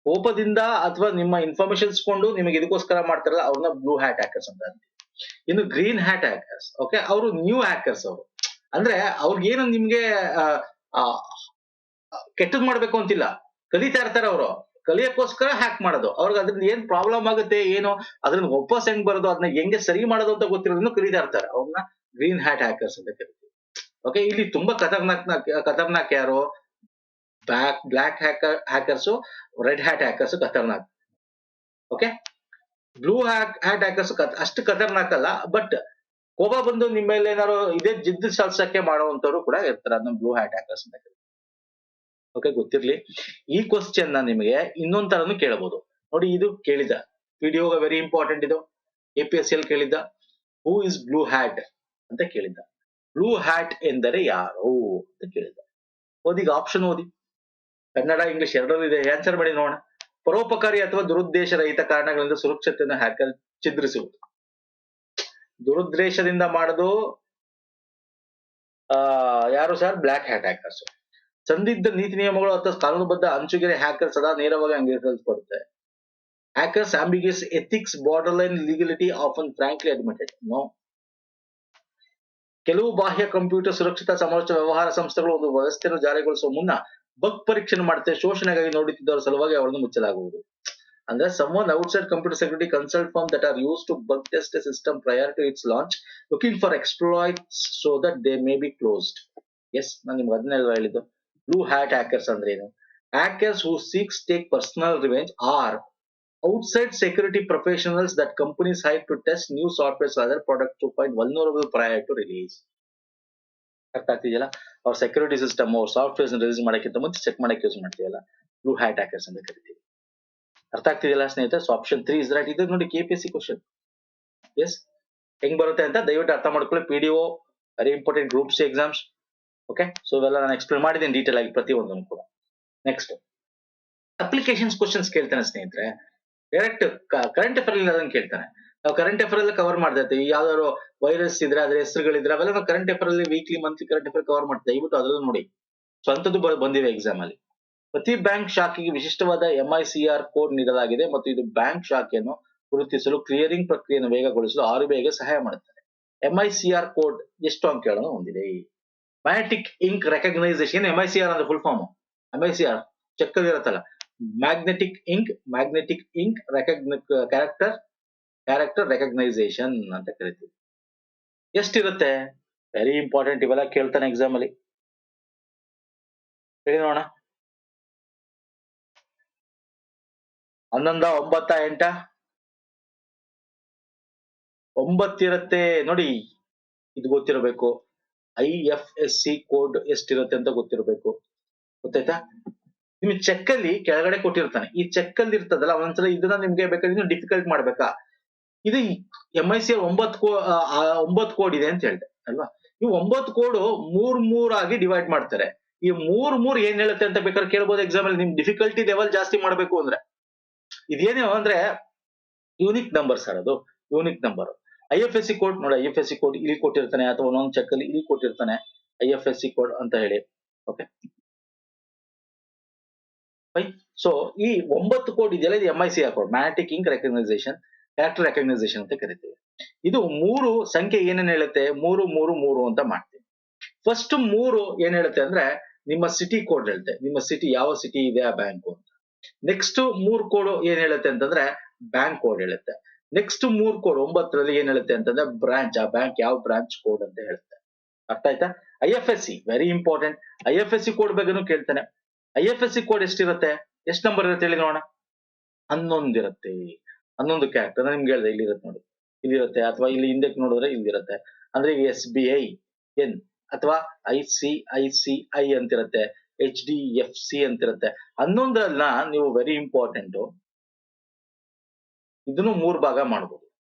ಕೋಪದಿಂದ ಅಥವಾ ನಿಮ್ಮ ಇನ್ಫಾರ್ಮೇಶನ್ಸ್ ಕೊಂಡು ನಿಮಗೆ ಇದಕ್ಕೋಸ್ಕರ ಮಾಡ್ತಾರಲ್ಲ, ಅವ್ರನ್ನ ಬ್ಲೂ ಹ್ಯಾಟ್ ಹ್ಯಾಕರ್ಸ್ ಅಂತ ಅಂತೀವಿ. ಇನ್ನು ಗ್ರೀನ್ ಹ್ಯಾಟ್ ಹ್ಯಾಕರ್ಸ್, ಓಕೆ, ಅವರು ನ್ಯೂ ಹ್ಯಾಕರ್ಸ್. ಅವರು ಅಂದ್ರೆ ಅವ್ರಿಗೇನು ನಿಮ್ಗೆ ಕೆಟ್ಟದ್ ಮಾಡ್ಬೇಕು ಅಂತಿಲ್ಲ, ಕಲಿತಾ ಇರ್ತಾರೆ ಅವರು, ಕಲಿಯಕ್ಕೋಸ್ಕರ ಹ್ಯಾಕ್ ಮಾಡೋದು. ಅವ್ರಿಗೆ ಅದ್ರಿಂದ ಏನ್ ಪ್ರಾಬ್ಲಮ್ ಆಗುತ್ತೆ, ಏನು ಅದ್ರಿಂದ ವಾಪಸ್ ಹೆಂಗ್ ಬರೋದು, ಅದನ್ನ ಹೆಂಗೆ ಸರಿ ಮಾಡೋದು ಅಂತ ಗೊತ್ತಿರೋದನ್ನು ಕಲಿತಾ ಇರ್ತಾರೆ. ಅವ್ರನ್ನ ಗ್ರೀನ್ ಹ್ಯಾಟ್ ಹ್ಯಾಕರ್ಸ್ ಅಂತ ಕರಿತೀವಿ. ಓಕೆ, ಇಲ್ಲಿ ತುಂಬಾ ಖತರ್ನಾಕ್ ಯಾರು, black hackers, red hat hackers ಖತರ್ನಾಕ್. ಓಕೆ, ಬ್ಲೂ ಹ್ಯಾಟ್ ಹ್ಯಾಕರ್ಸ್ ಅಷ್ಟು ಖತರ್ನಾಕ್ ಅಲ್ಲ, ಬಟ್ ಕೋಪ ಬಂದು ನಿಮ್ಮ ಮೇಲೆ ಏನಾದ್ರು ಇದೇ ಜಿದ್ದು ಸಲ್ಸಕ್ಕೆ ಮಾಡುವಂತವ್ರು ಕೂಡ ಇರ್ತಾರೆ, ಅದನ್ನ ಬ್ಲೂ ಹ್ಯಾಟ್ ಹ್ಯಾಕರ್ಸ್ ಅಂತ ಕರಿತೀವಿ. ಓಕೆ, ಗೊತ್ತಿರ್ಲಿ. ಈ ಕ್ವಶನ್ ನ ನಿಮಗೆ ಇನ್ನೊಂದ್ ತರನು ಕೇಳಬಹುದು ನೋಡಿ. ಇದು ಕೇಳಿದ ವಿಡಿಯೋ ವೆರಿ ಇಂಪಾರ್ಟೆಂಟ್, ಇದು APSC ಅಲ್ಲಿ ಕೇಳಿದ್ದ, ಹೂ ಇಸ್ ಬ್ಲೂ ಹ್ಯಾಟ್ ಅಂತ ಕೇಳಿದ್ದ. ಬ್ಲೂ ಹ್ಯಾಟ್ ಎಂದರೆ ಯಾರು ಅಂತ ಕೇಳಿದ್ದ. ಓದಿಗ ಆಪ್ಷನ್ ಓದಿ, ಕನ್ನಡ ಇಂಗ್ಲಿಷ್ ಎರಡರಲ್ಲೂ ಇದೆ, ಆನ್ಸರ್ ಮಾಡಿ ನೋಡೋಣ. ಪರೋಪಕಾರಿ ಅಥವಾ ದುರುದ್ದೇಶ ರಹಿತ ಕಾರಣಗಳಿಂದ ಸುರಕ್ಷತೆಯನ್ನು ಹ್ಯಾಕರ್ ಛಿದ್ರಿಸುವುದು. ದುರುದ್ದೇಶದಿಂದ ಮಾಡೋದು ಯಾರು ಸರ್, ಬ್ಲಾಕ್ ಹ್ಯಾಟ್ ಹ್ಯಾಕರ್ಸ್. ಸಂದಿಗ್ಧ ನೀತಿ ನಿಯಮಗಳು ಅಥವಾ ಕಾನೂನುಬದ್ಧ ಅಂಚುಗೆರೆ ಹ್ಯಾಕರ್ ಸದಾ ನೇರವಾಗಿ ಅಂಗೀಕರಿಸಲ್ಪಡುತ್ತೆ. Hackers ambiguous ethics, borderline legality often frankly admitted. No. ಕೆಲವು ಬಾಹ್ಯ ಕಂಪ್ಯೂಟರ್ ಸುರಕ್ಷತಾ ಸಮಾಲೋಚನಾ ವ್ಯವಹಾರ ಸಂಸ್ಥೆಗಳು ಒಂದು ವ್ಯವಸ್ಥೆಯನ್ನು ಜಾರಿಗೊಳಿಸುವ ಮುನ್ನ ಬಗ್ ಪರೀಕ್ಷೆ ಮಾಡುತ್ತೆ. ಶೋಷಣೆಗಾಗಿ ನೋಡುತ್ತಿದ್ದವರ ಸಲುವಾಗಿ ಅವರನ್ನು ಮುಚ್ಚಲಾಗುವುದು. ಅಂದ್ರೆ someone outside computer security consult firm that are used to bug test a system prior to its launch, looking for exploits so that they may be closed. Yes, ನಾನು ನಿಮ್ಗೆ ಅದನ್ನೇ ಹೇಳಿದ್ದು. ಬ್ಲೂ ಹ್ಯಾಟ್ ಹ್ಯಾಕರ್ಸ್ ಅಂದ್ರೆ ಏನು? Hackers who seeks take personal revenge are outside security professionals that companies hire to test new software or other products to find vulnerable prior to release. ಅರ್ಥ ಆಗ್ತಿದೆಯಲ್ಲ? ಅವ್ರ security system, ಅವ್ರ softwares release ಮಾಡಕ್ಕಿಂತ ಮುಂಚೆ check ಮಾಡಕ್ಕೆ use ಮಾಡ್ತೀವಲ್ಲ, blue hat hackers ಅಂತ ಕರಿತೀವಿ. ಅರ್ಥ ಆಗ್ತಿದೆಯಲ್ಲ ಸ್ನೇಹಿತರೆ? So option 3 is right. ಇದು ನೋಡಿ KPSC ಕ್ವಶನ್. ಎಸ್, ಹೆಂಗ್ ಬರುತ್ತೆ ಅಂತ ದಯವಿಟ್ಟು ಅರ್ಥ ಮಾಡ್ಕೊಳ್ಳಿ. PDO very important, group C exams. Okay, so ಇವೆಲ್ಲ ನಾನು ಎಕ್ಸ್ಪ್ಲೇನ್ ಮಾಡಿದ್ದೀನಿ ಡೀಟೇಲ್ ಆಗಿ ಪ್ರತಿಯೊಂದನ್ನು ಕೂಡ. ನೆಕ್ಸ್ಟ್ ಅಪ್ಲಿಕೇಶನ್ಸ್ ಕ್ವಶನ್ಸ್ ಕೇಳ್ತಾನೆ ಸ್ನೇಹಿತರೆ. ಡೈರೆಕ್ಟ್ ಕರೆಂಟ್ ಅಫೇರ್ ಅಲ್ಲಿ ಅದನ್ನ ಕೇಳ್ತಾನೆ. ನಾವು ಕರೆಂಟ್ ಅಫೇರ್ ಅಲ್ಲಿ ಕವರ್ ಮಾಡ್ತಾ ಇರ್ತೀವಿ. ಯಾವ್ದಾದ್ರು ವೈರಸ್ ಇದ್ರೆ, ಅದ್ರ ಹೆಸರುಗಳಿದ್ರೆ ಅವೆಲ್ಲ ನಾವು ಕರೆಂಟ್ ಅಫೇರ್ ಅಲ್ಲಿ weekly monthly current affair cover ಮಾಡ್ತಾ ದಯವಿಟ್ಟು ಅದ್ರಲ್ಲೂ ನೋಡಿ. ಸೊ ಅಂತದ್ದು ಬಂದಿವೆ ಎಕ್ಸಾಮ್ ಅಲ್ಲಿ. ಪ್ರತಿ ಬ್ಯಾಂಕ್ ಶಾಖೆಗೆ ವಿಶಿಷ್ಟವಾದ MICR ಕೋಡ್ ನೀಡಲಾಗಿದೆ ಮತ್ತು ಇದು ಬ್ಯಾಂಕ್ ಶಾಖೆಯನ್ನು ಗುರುತಿಸಲು ಕ್ಲಿಯರಿಂಗ್ ಪ್ರಕ್ರಿಯೆಯನ್ನು ವೇಗಗೊಳಿಸಲು RBIಗೆ ಸಹಾಯ ಮಾಡುತ್ತದೆ. MICR ಕೋಡ್ ಎಷ್ಟು ಅಂಕೆಗಳನ್ನು ಹೊಂದಿದೆ? Magnetic ink recognition. MICR ಅಂದ್ರೆ ಫುಲ್ ಫಾರ್ಮ್. MICR ಚೆಕ್ ಇರುತ್ತಲ್ಲ, ಮ್ಯಾಗ್ನೆಟಿಕ್ ಇಂಕ್ ಕ್ಯಾರೆಕ್ಟರ್ ರೆಕಗ್ನೈಸೇಷನ್ ಅಂತ ಕರಿತೀವಿ. ಎಷ್ಟಿರುತ್ತೆ? ವೆರಿ ಇಂಪಾರ್ಟೆಂಟ್, ಇವೆಲ್ಲ ಕೇಳ್ತಾನೆ ಎಕ್ಸಾಮ್ ಅಲ್ಲಿ. ಹೇಳಿ ನೋಡೋಣ. 11, 9, 8? 9 ಇರುತ್ತೆ ನೋಡಿ. ಇದು ಗೊತ್ತಿರಬೇಕು. IFSC ಕೋಡ್ ಎಷ್ಟಿರುತ್ತೆ ಅಂತ ಗೊತ್ತಿರಬೇಕು. ಗೊತ್ತಾಯ್ತಾ? ನಿಮ್ಗೆ ಚೆಕ್ ಅಲ್ಲಿ ಕೆಳಗಡೆ ಕೊಟ್ಟಿರ್ತಾನೆ. ಈ ಚೆಕ್ ಅಲ್ಲಿ ಇರ್ತದಲ್ಲ, ಒಂದ್ಸಲ ಇದನ್ನ ನಿಮ್ಗೆ ಬೇಕಾದ್ರೆ ಡಿಫಿಕಲ್ಟ್ ಮಾಡ್ಬೇಕಾ? ಇದು MICR 9 ಕೋಡ್ ಇದೆ ಅಂತ ಹೇಳಿದೆ. ಅಲ್ವಾ? ಈ 9 ಕೋಡ್ ಮೂರ್ ಆಗಿ ಡಿವೈಡ್ ಮಾಡ್ತಾರೆ. ಈ ಮೂರ್ ಏನ್ ಹೇಳುತ್ತೆ ಅಂತ ಬೇಕಾದ್ರೆ ಕೇಳ್ಬೋದು ಎಕ್ಸಾಮ್ ಅಲ್ಲಿ, ನಿಮ್ ಡಿಫಿಕಲ್ಟಿ ಲೆವೆಲ್ ಜಾಸ್ತಿ ಮಾಡ್ಬೇಕು ಅಂದ್ರೆ. ಇದೇನು ಅಂದ್ರೆ ಯೂನಿಕ್ ನಂಬರ್ ಸರ್, ಅದು ಯೂನಿಕ್ ನಂಬರ್. IFSC ಕೋಡ್ ನೋಡಿ, IFSC ಕೋಡ್ ಇಲ್ಲಿ ಕೊಟ್ಟಿರ್ತಾನೆ, ಅಥವಾ ಒಂದೊಂದು ಚೆಕ್ ಅಲ್ಲಿ ಇಲ್ಲಿ ಕೊಟ್ಟಿರ್ತಾನೆ IFSC ಕೋಡ್ ಅಂತ ಹೇಳಿ. ಓಕೆ, ಸೊ ಈ 9 ಕೋಡ್ ಇದೆಯಲ್ಲ, ಇದು MIC code, magnetic ink recognition, character recognition ಅಂತ ಕರಿತೀವಿ. ಇದು ಮೂರು ಸಂಖ್ಯೆ ಏನೇನ್ ಹೇಳುತ್ತೆ, 3 ಅಂತ ಮಾಡ್ತೀವಿ. ಫಸ್ಟ್ 3 ಏನ್ ಹೇಳುತ್ತೆ ಅಂದ್ರೆ ನಿಮ್ಮ ಸಿಟಿ ಕೋಡ್ ಹೇಳುತ್ತೆ, ನಿಮ್ಮ ಸಿಟಿ ಯಾವ ಸಿಟಿ ಇದೆ ಆ ಬ್ಯಾಂಕ್ ಅಂತ. ನೆಕ್ಸ್ಟ್ 3 ಕೋಡ್ ಏನ್ ಹೇಳುತ್ತೆ ಅಂತಂದ್ರೆ ಬ್ಯಾಂಕ್ ಕೋಡ್ ಹೇಳುತ್ತೆ. ನೆಕ್ಸ್ಟ್ 3 ಕೋಡ್ 9ರಲ್ಲಿ ಏನ್ ಹೇಳುತ್ತೆ ಅಂತಂದ್ರೆ ಬ್ರಾಂಚ್, ಆ ಬ್ಯಾಂಕ್ ಯಾವ ಬ್ರಾಂಚ್ ಕೋಡ್ ಅಂತ ಹೇಳುತ್ತೆ. ಅರ್ಥ ಆಯ್ತಾ? IFSC very important. IFSC code ಬಗ್ಗೆನೂ ಕೇಳ್ತಾನೆ. IFSC ಕೋಡ್ ಎಷ್ಟಿರುತ್ತೆ, ಎಷ್ಟು ನಂಬರ್ ಇರುತ್ತೆ ಹೇಳಿ ನೋಡೋಣ? 11 ಇರುತ್ತೆ. 11 ಕ್ಯಾರೆಕ್ಟರ್ ನಿಮ್ಗೆ ಹೇಳಿದೆ, ಇಲ್ಲಿ ಇರುತ್ತೆ ನೋಡಿ, ಇಲ್ಲಿರುತ್ತೆ. ಅಥವಾ ಇಲ್ಲಿ ಹಿಂದಕ್ಕೆ ನೋಡಿದ್ರೆ ಇಲ್ಲಿರುತ್ತೆ. ಅಂದ್ರೆ SBI N ಅಥವಾ ICICI ಅಂತಿರುತ್ತೆ, HDFC ಅಂತಿರುತ್ತೆ. 11ರನ್ನ ನೀವು ವೆರಿ ಇಂಪಾರ್ಟೆಂಟ್, ಇದನ್ನು 3 ಭಾಗ ಮಾಡ್ಬೋದು.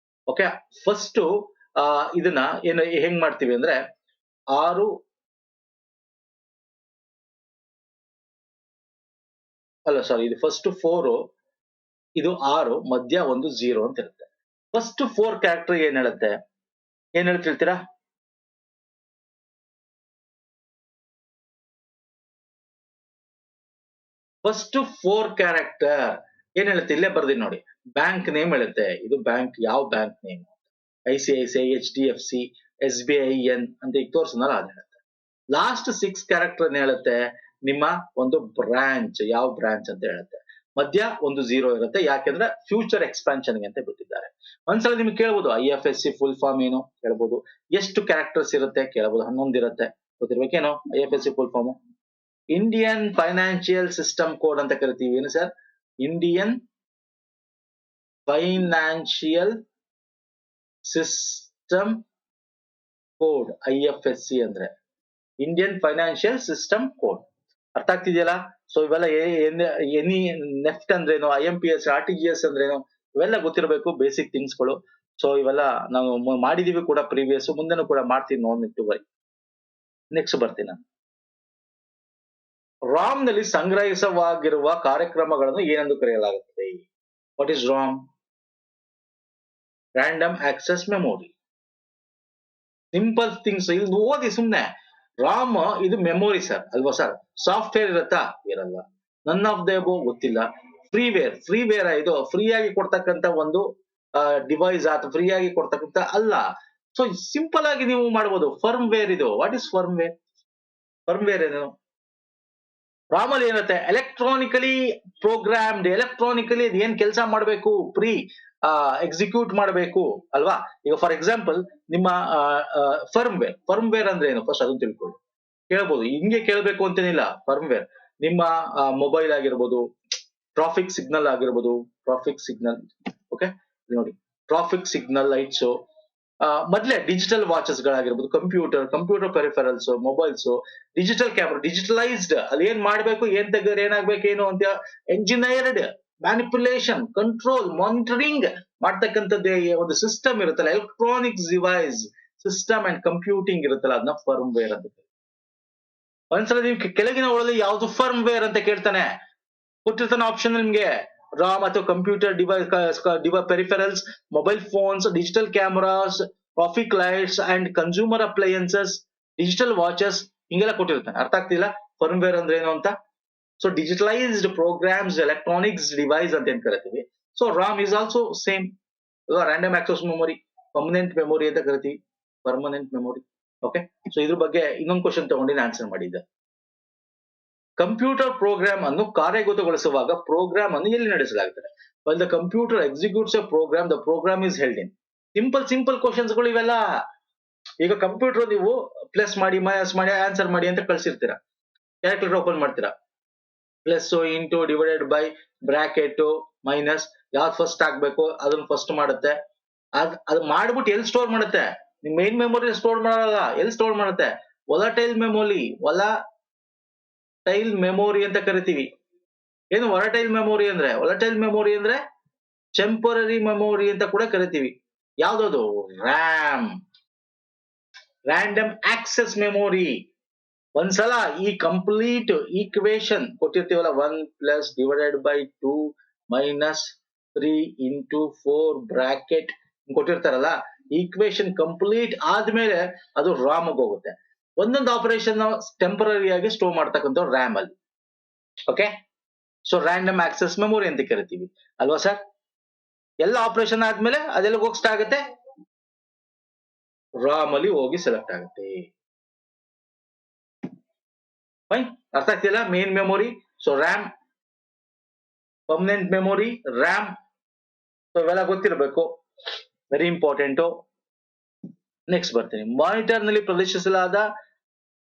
ಓಕೆ, ಫಸ್ಟ್ ಇದನ್ನ ಏನು ಹೆಂಗ್ ಮಾಡ್ತೀವಿ ಅಂದ್ರೆ 6 ಅಲ್ಲ ಸಾರಿ, ಇದು ಫಸ್ಟ್ 4, ಇದು 6, ಮಧ್ಯ ಒಂದು 0 ಅಂತ ಇರುತ್ತೆ. ಫಸ್ಟ್ 4 ಕ್ಯಾರೆಕ್ಟರ್ ಏನ್ ಹೇಳುತ್ತೆ, ಏನ್ ಹೇಳ್ತಿರ್ತೀರಾ? ಫಸ್ಟ್ 4 ಕ್ಯಾರೆಕ್ಟರ್ ಏನ್ ಹೇಳುತ್ತೆ, ಇಲ್ಲೇ ಬರ್ದಿನಿ ನೋಡಿ, ಬ್ಯಾಂಕ್ ನೇಮ್ ಹೇಳುತ್ತೆ. ಇದು ಬ್ಯಾಂಕ್, ಯಾವ bank name? ICICI, HDFC, SBI N ಅಂತ ಈಗ ತೋರ್ಸನಲ್ಲ, ಅದ್ ಹೇಳುತ್ತೆ. ಲಾಸ್ಟ್ 6 ಕ್ಯಾರೆಕ್ಟರ್ ಏನ್ ಹೇಳುತ್ತೆ, ನಿಮ್ಮ ಒಂದು ಬ್ರಾಂಚ್, ಯಾವ ಬ್ರಾಂಚ್ ಅಂತ ಹೇಳುತ್ತೆ. ಮಧ್ಯ ಒಂದು 0 ಇರುತ್ತೆ, ಯಾಕೆಂದ್ರೆ ಫ್ಯೂಚರ್ ಎಕ್ಸ್ಪಾನ್ಷನ್ ಅಂತ ಬಿಟ್ಟಿದ್ದಾರೆ. ಒಂದ್ಸಲ ನಿಮ್ಗೆ ಕೇಳ್ಬೋದು IFSC ಫುಲ್ ಫಾರ್ಮ್ ಏನು ಕೇಳ್ಬೋದು, ಎಷ್ಟು ಕ್ಯಾರೆಕ್ಟರ್ಸ್ ಇರುತ್ತೆ ಕೇಳ್ಬೋದು. 11 ಇರುತ್ತೆ, ಗೊತ್ತಿರ್ಬೇಕೇನೋ IFSC full form? Indian financial system code ಅಂತ ಕರಿತೀವಿ. ಏನು sir? Indian financial system code, IFSC ಅಂದ್ರೆ ಇಂಡಿಯನ್ ಫೈನಾನ್ಷಿಯಲ್ ಸಿಸ್ಟಮ್ ಕೋಡ್. ಅರ್ಥ ಆಗ್ತಿದೆಯಲ್ಲ? ಸೊ ಇವೆಲ್ಲ ಎನಿ ನೆಫ್ಟ್ ಅಂದ್ರೇನು, IMPS, RTGS ಅಂದ್ರೇನು, ಇವೆಲ್ಲ ಗೊತ್ತಿರಬೇಕು, ಬೇಸಿಕ್ ಥಿಂಗ್ಸ್ಗಳು. ಸೊ ಇವೆಲ್ಲ ನಾವು ಮಾಡಿದೀವಿ ಕೂಡ ಪ್ರೀವಿಯಸ್, ಮುಂದೆನೂ ಕೂಡ ಮಾಡ್ತೀನಿ, ನೋಡ್ನಿಟ್ಟು ಬರಿ. ನೆಕ್ಸ್ಟ್ ಬರ್ತೀನಿ ನಾನು. ರಾಮ್ ನಲ್ಲಿ ಸಂಗ್ರಹಿಸವಾಗಿರುವ ಕಾರ್ಯಕ್ರಮಗಳನ್ನು ಏನೆಂದು ಕರೆಯಲಾಗುತ್ತದೆ? What is Ram? Random access memory. Simple things, ಇದು ಓದಿ ಸುಮ್ನೆ. ರಾಮ್ ಇದು ಮೆಮೊರಿ ಸರ್, ಅಲ್ವಾ ಸರ್? ಸಾಫ್ಟ್ವೇರ್ ಇರತ್ತಾ? ಇರಲ್ಲ. ನನ್ ಆಫ್ ದ ಅಬೋವ್ ಗೊತ್ತಿಲ್ಲ. ಫ್ರೀವೇರ್ ಇದು ಫ್ರೀ ಆಗಿ ಕೊಡ್ತಕ್ಕಂತ ಒಂದು ಡಿವೈಸ್, ಅಥವಾ ಫ್ರೀ ಆಗಿ ಕೊಡ್ತಕ್ಕಂತ ಅಲ್ಲ. ಸೊ ಸಿಂಪಲ್ ಆಗಿ ನೀವು ಮಾಡ್ಬೋದು. ಫರ್ಮ್ ವೇರ್ ಇದು. What is firmware? Firmware ಏನು? ರಾಮಲ್ಲಿ ಏನಿರುತ್ತೆ, ಎಲೆಕ್ಟ್ರಾನಿಕಲಿ ಪ್ರೋಗ್ರಾಮ್ಡ್, ಎಲೆಕ್ಟ್ರಾನಿಕಲಿ ಏನ್ ಕೆಲಸ ಮಾಡಬೇಕು, ಎಕ್ಸಿಕ್ಯೂಟ್ ಮಾಡಬೇಕು, ಅಲ್ವಾ? ಈಗ ಫಾರ್ ಎಕ್ಸಾಂಪಲ್ ನಿಮ್ಮ ಫರ್ಮ್ ವೇರ್ ಅಂದ್ರೆ ಏನು, ಫಸ್ಟ್ ಅದನ್ನ ತಿಳ್ಕೊಳ್ಳಿ. ಕೇಳ್ಬೋದು, ಹಿಂಗೆ ಕೇಳ್ಬೇಕು ಅಂತೇನಿಲ್ಲ. ಫರ್ಮ್ ವೇರ್ ನಿಮ್ಮ ಮೊಬೈಲ್ ಆಗಿರ್ಬೋದು, ಟ್ರಾಫಿಕ್ ಸಿಗ್ನಲ್ ಆಗಿರ್ಬೋದು, ಟ್ರಾಫಿಕ್ ಸಿಗ್ನಲ್, ಓಕೆ ನೋಡಿ, ಟ್ರಾಫಿಕ್ ಸಿಗ್ನಲ್ ಲೈಟ್ಸ್, ಮೊದ್ಲೇ ಡಿಜಿಟಲ್ ವಾಚಸ್ ಗಳಾಗಿರ್ಬೋದು, computer peripherals, mobiles, digital camera, digitalised, ಅಲ್ಲಿ ಏನ್ ಮಾಡ್ಬೇಕು, ಏನ್ ತೆಗೆದ್ರೆ ಏನಾಗ್ಬೇಕು ಏನು ಅಂತ, ಎಂಜಿನಿಯರ್ಡ್, ಮ್ಯಾನಿಪುಲೇಷನ್, ಕಂಟ್ರೋಲ್, ಮಾನಿಟರಿಂಗ್ ಮಾಡ್ತಕ್ಕಂಥದ್ದೇ ಒಂದು ಸಿಸ್ಟಮ್ ಇರುತ್ತಲ್ಲ, electronics device system and computing ಇರುತ್ತಲ್ಲ, ಅದನ್ನ ಫರ್ಮ್ ವೇರ್ ಅಂತ. ಒಂದ್ಸಲ ನೀವು ಕೆಳಗಿನ ಒಳಗೆ ಯಾವ್ದು ಫರ್ಮ್ ವೇರ್ ಅಂತ ಕೇಳ್ತಾನೆ, ಕೊಟ್ಟಿರ್ತಾನೆ ಆಪ್ಷನ್ ನಿಮ್ಗೆ, ರಾಮ್ ಅಥವಾ computer peripherals, mobile phones, digital cameras, traffic lights and consumer appliances, digital watches, ಹಿಂಗೆಲ್ಲ ಕೊಟ್ಟಿರ್ತಾನೆ. ಅರ್ಥ ಆಗ್ತಿಲ್ಲ ಫರ್ಮ್ ವೇರ್ ಅಂದ್ರೆ ಏನು ಅಂತ? So digitalised programs, electronics device ಅಂತ ಏನ್ ಕರಿತೀವಿ. So RAM is also same. Random access memory, permanent memory ಅಂತ ಕರಿತೀವಿ, ಪರ್ಮನೆಂಟ್ ಮೆಮೊರಿ. ಓಕೆ, ಸೊ ಇದ್ರ ಬಗ್ಗೆ ಇನ್ನೊಂದು ಕ್ವಶನ್ ತಗೊಂಡಿನ ಆನ್ಸರ್ ಮಾಡಿದ್ದೆ. ಕಂಪ್ಯೂಟರ್ ಪ್ರೋಗ್ರಾಮ್ ಅನ್ನು ಕಾರ್ಯಗತಗೊಳಿಸುವಾಗ ಪ್ರೋಗ್ರಾಮ್ ಅನ್ನು ಎಲ್ಲಿ ನಡೆಸಲಾಗುತ್ತದೆ? While the computer executes a program, the program is held in. Simple questions ಗಳು ಇವೆಲ್ಲ. ಈಗ ಕಂಪ್ಯೂಟರ್ ನೀವು ಪ್ಲಸ್ ಮಾಡಿ, ಮೈನಸ್ ಮಾಡಿ, ಆನ್ಸರ್ ಮಾಡಿ ಅಂತ ಕಳ್ಸಿರ್ತೀರಾ. ಕ್ಯಾಲ್ಕುಲೇಟರ್ ಓಪನ್ ಮಾಡ್ತೀರಾ, plus, into, divided by, bracket, minus, ಯಾವ್ದು ಫಸ್ಟ್ ಆಗ್ಬೇಕು ಅದನ್ನ ಫಸ್ಟ್ ಮಾಡುತ್ತೆ. ಅದು ಮಾಡ್ಬಿಟ್ಟು ಎಲ್ಲಿ ಸ್ಟೋರ್ ಮಾಡುತ್ತೆ? ನಿಮ್ ಮೈನ್ ಮೆಮೊರಿ ಸ್ಟೋರ್ ಮಾಡಲ್ಲ, ಎಲ್ಲಿ ಸ್ಟೋರ್ ಮಾಡುತ್ತೆ? ವೊಲಟೈಲ್ ಮೆಮೊರಿ ಅಂತ ಕರಿತೀವಿ. ಏನು ವೊಲಟೈಲ್ ಮೆಮೊರಿ ಅಂದ್ರೆ? ವೊಲಟೈಲ್ ಮೆಮೊರಿ ಅಂದ್ರೆ ಟೆಂಪರರಿ ಮೆಮೊರಿ ಅಂತ ಕೂಡ ಕರಿತೀವಿ. ಯಾವ್ದದು? ರ್ಯಾಮ್. Random access memory. ಒಂದ್ಸಲ ಈ ಕಂಪ್ಲೀಟ್ ಈಕ್ವೇಶನ್ ಕೊಟ್ಟಿರ್ತೀವಲ್ಲ, 1 + / 2 - 3 × 4 ಬ್ರಾಕೆಟ್ ಕೊಟ್ಟಿರ್ತಾರಲ್ಲ, ಈಕ್ವೇಶನ್ ಕಂಪ್ಲೀಟ್ ಆದ್ಮೇಲೆ ಅದು ರಾಮ್ ಹೋಗುತ್ತೆ. ಒಂದೊಂದು ಆಪರೇಷನ್ ಟೆಂಪರರಿ ಆಗಿ ಸ್ಟೋರ್ ಮಾಡ್ತಕ್ಕಂಥ ರ್ಯಾಮ್ ಅಲ್ಲಿ. Okay, so random access memory ಅಂತ ಕರಿತೀವಿ ಅಲ್ವಾ ಸರ್? ಎಲ್ಲ ಆಪರೇಷನ್ ಆದ್ಮೇಲೆ ಅದೆಲ್ಲ ಹೋಗಿ ಆಗುತ್ತೆ, ರಾಮ್ ಅಲ್ಲಿ ಹೋಗಿ ಸೆಲೆಕ್ಟ್ ಆಗುತ್ತೆ. ಫೈನ್, ಅರ್ಥ ಆಗ್ತಿಲ್ಲ? Main memory, so RAM, permanent memory, RAM, so ಇವೆಲ್ಲ ಗೊತ್ತಿರಬೇಕು, ವೆರಿ ಇಂಪಾರ್ಟೆಂಟ್. ನೆಕ್ಸ್ಟ್ ಬರ್ತೀನಿ. ಮಾನಿಟರ್ ನಲ್ಲಿ ಪ್ರದರ್ಶಿಸಲಾದ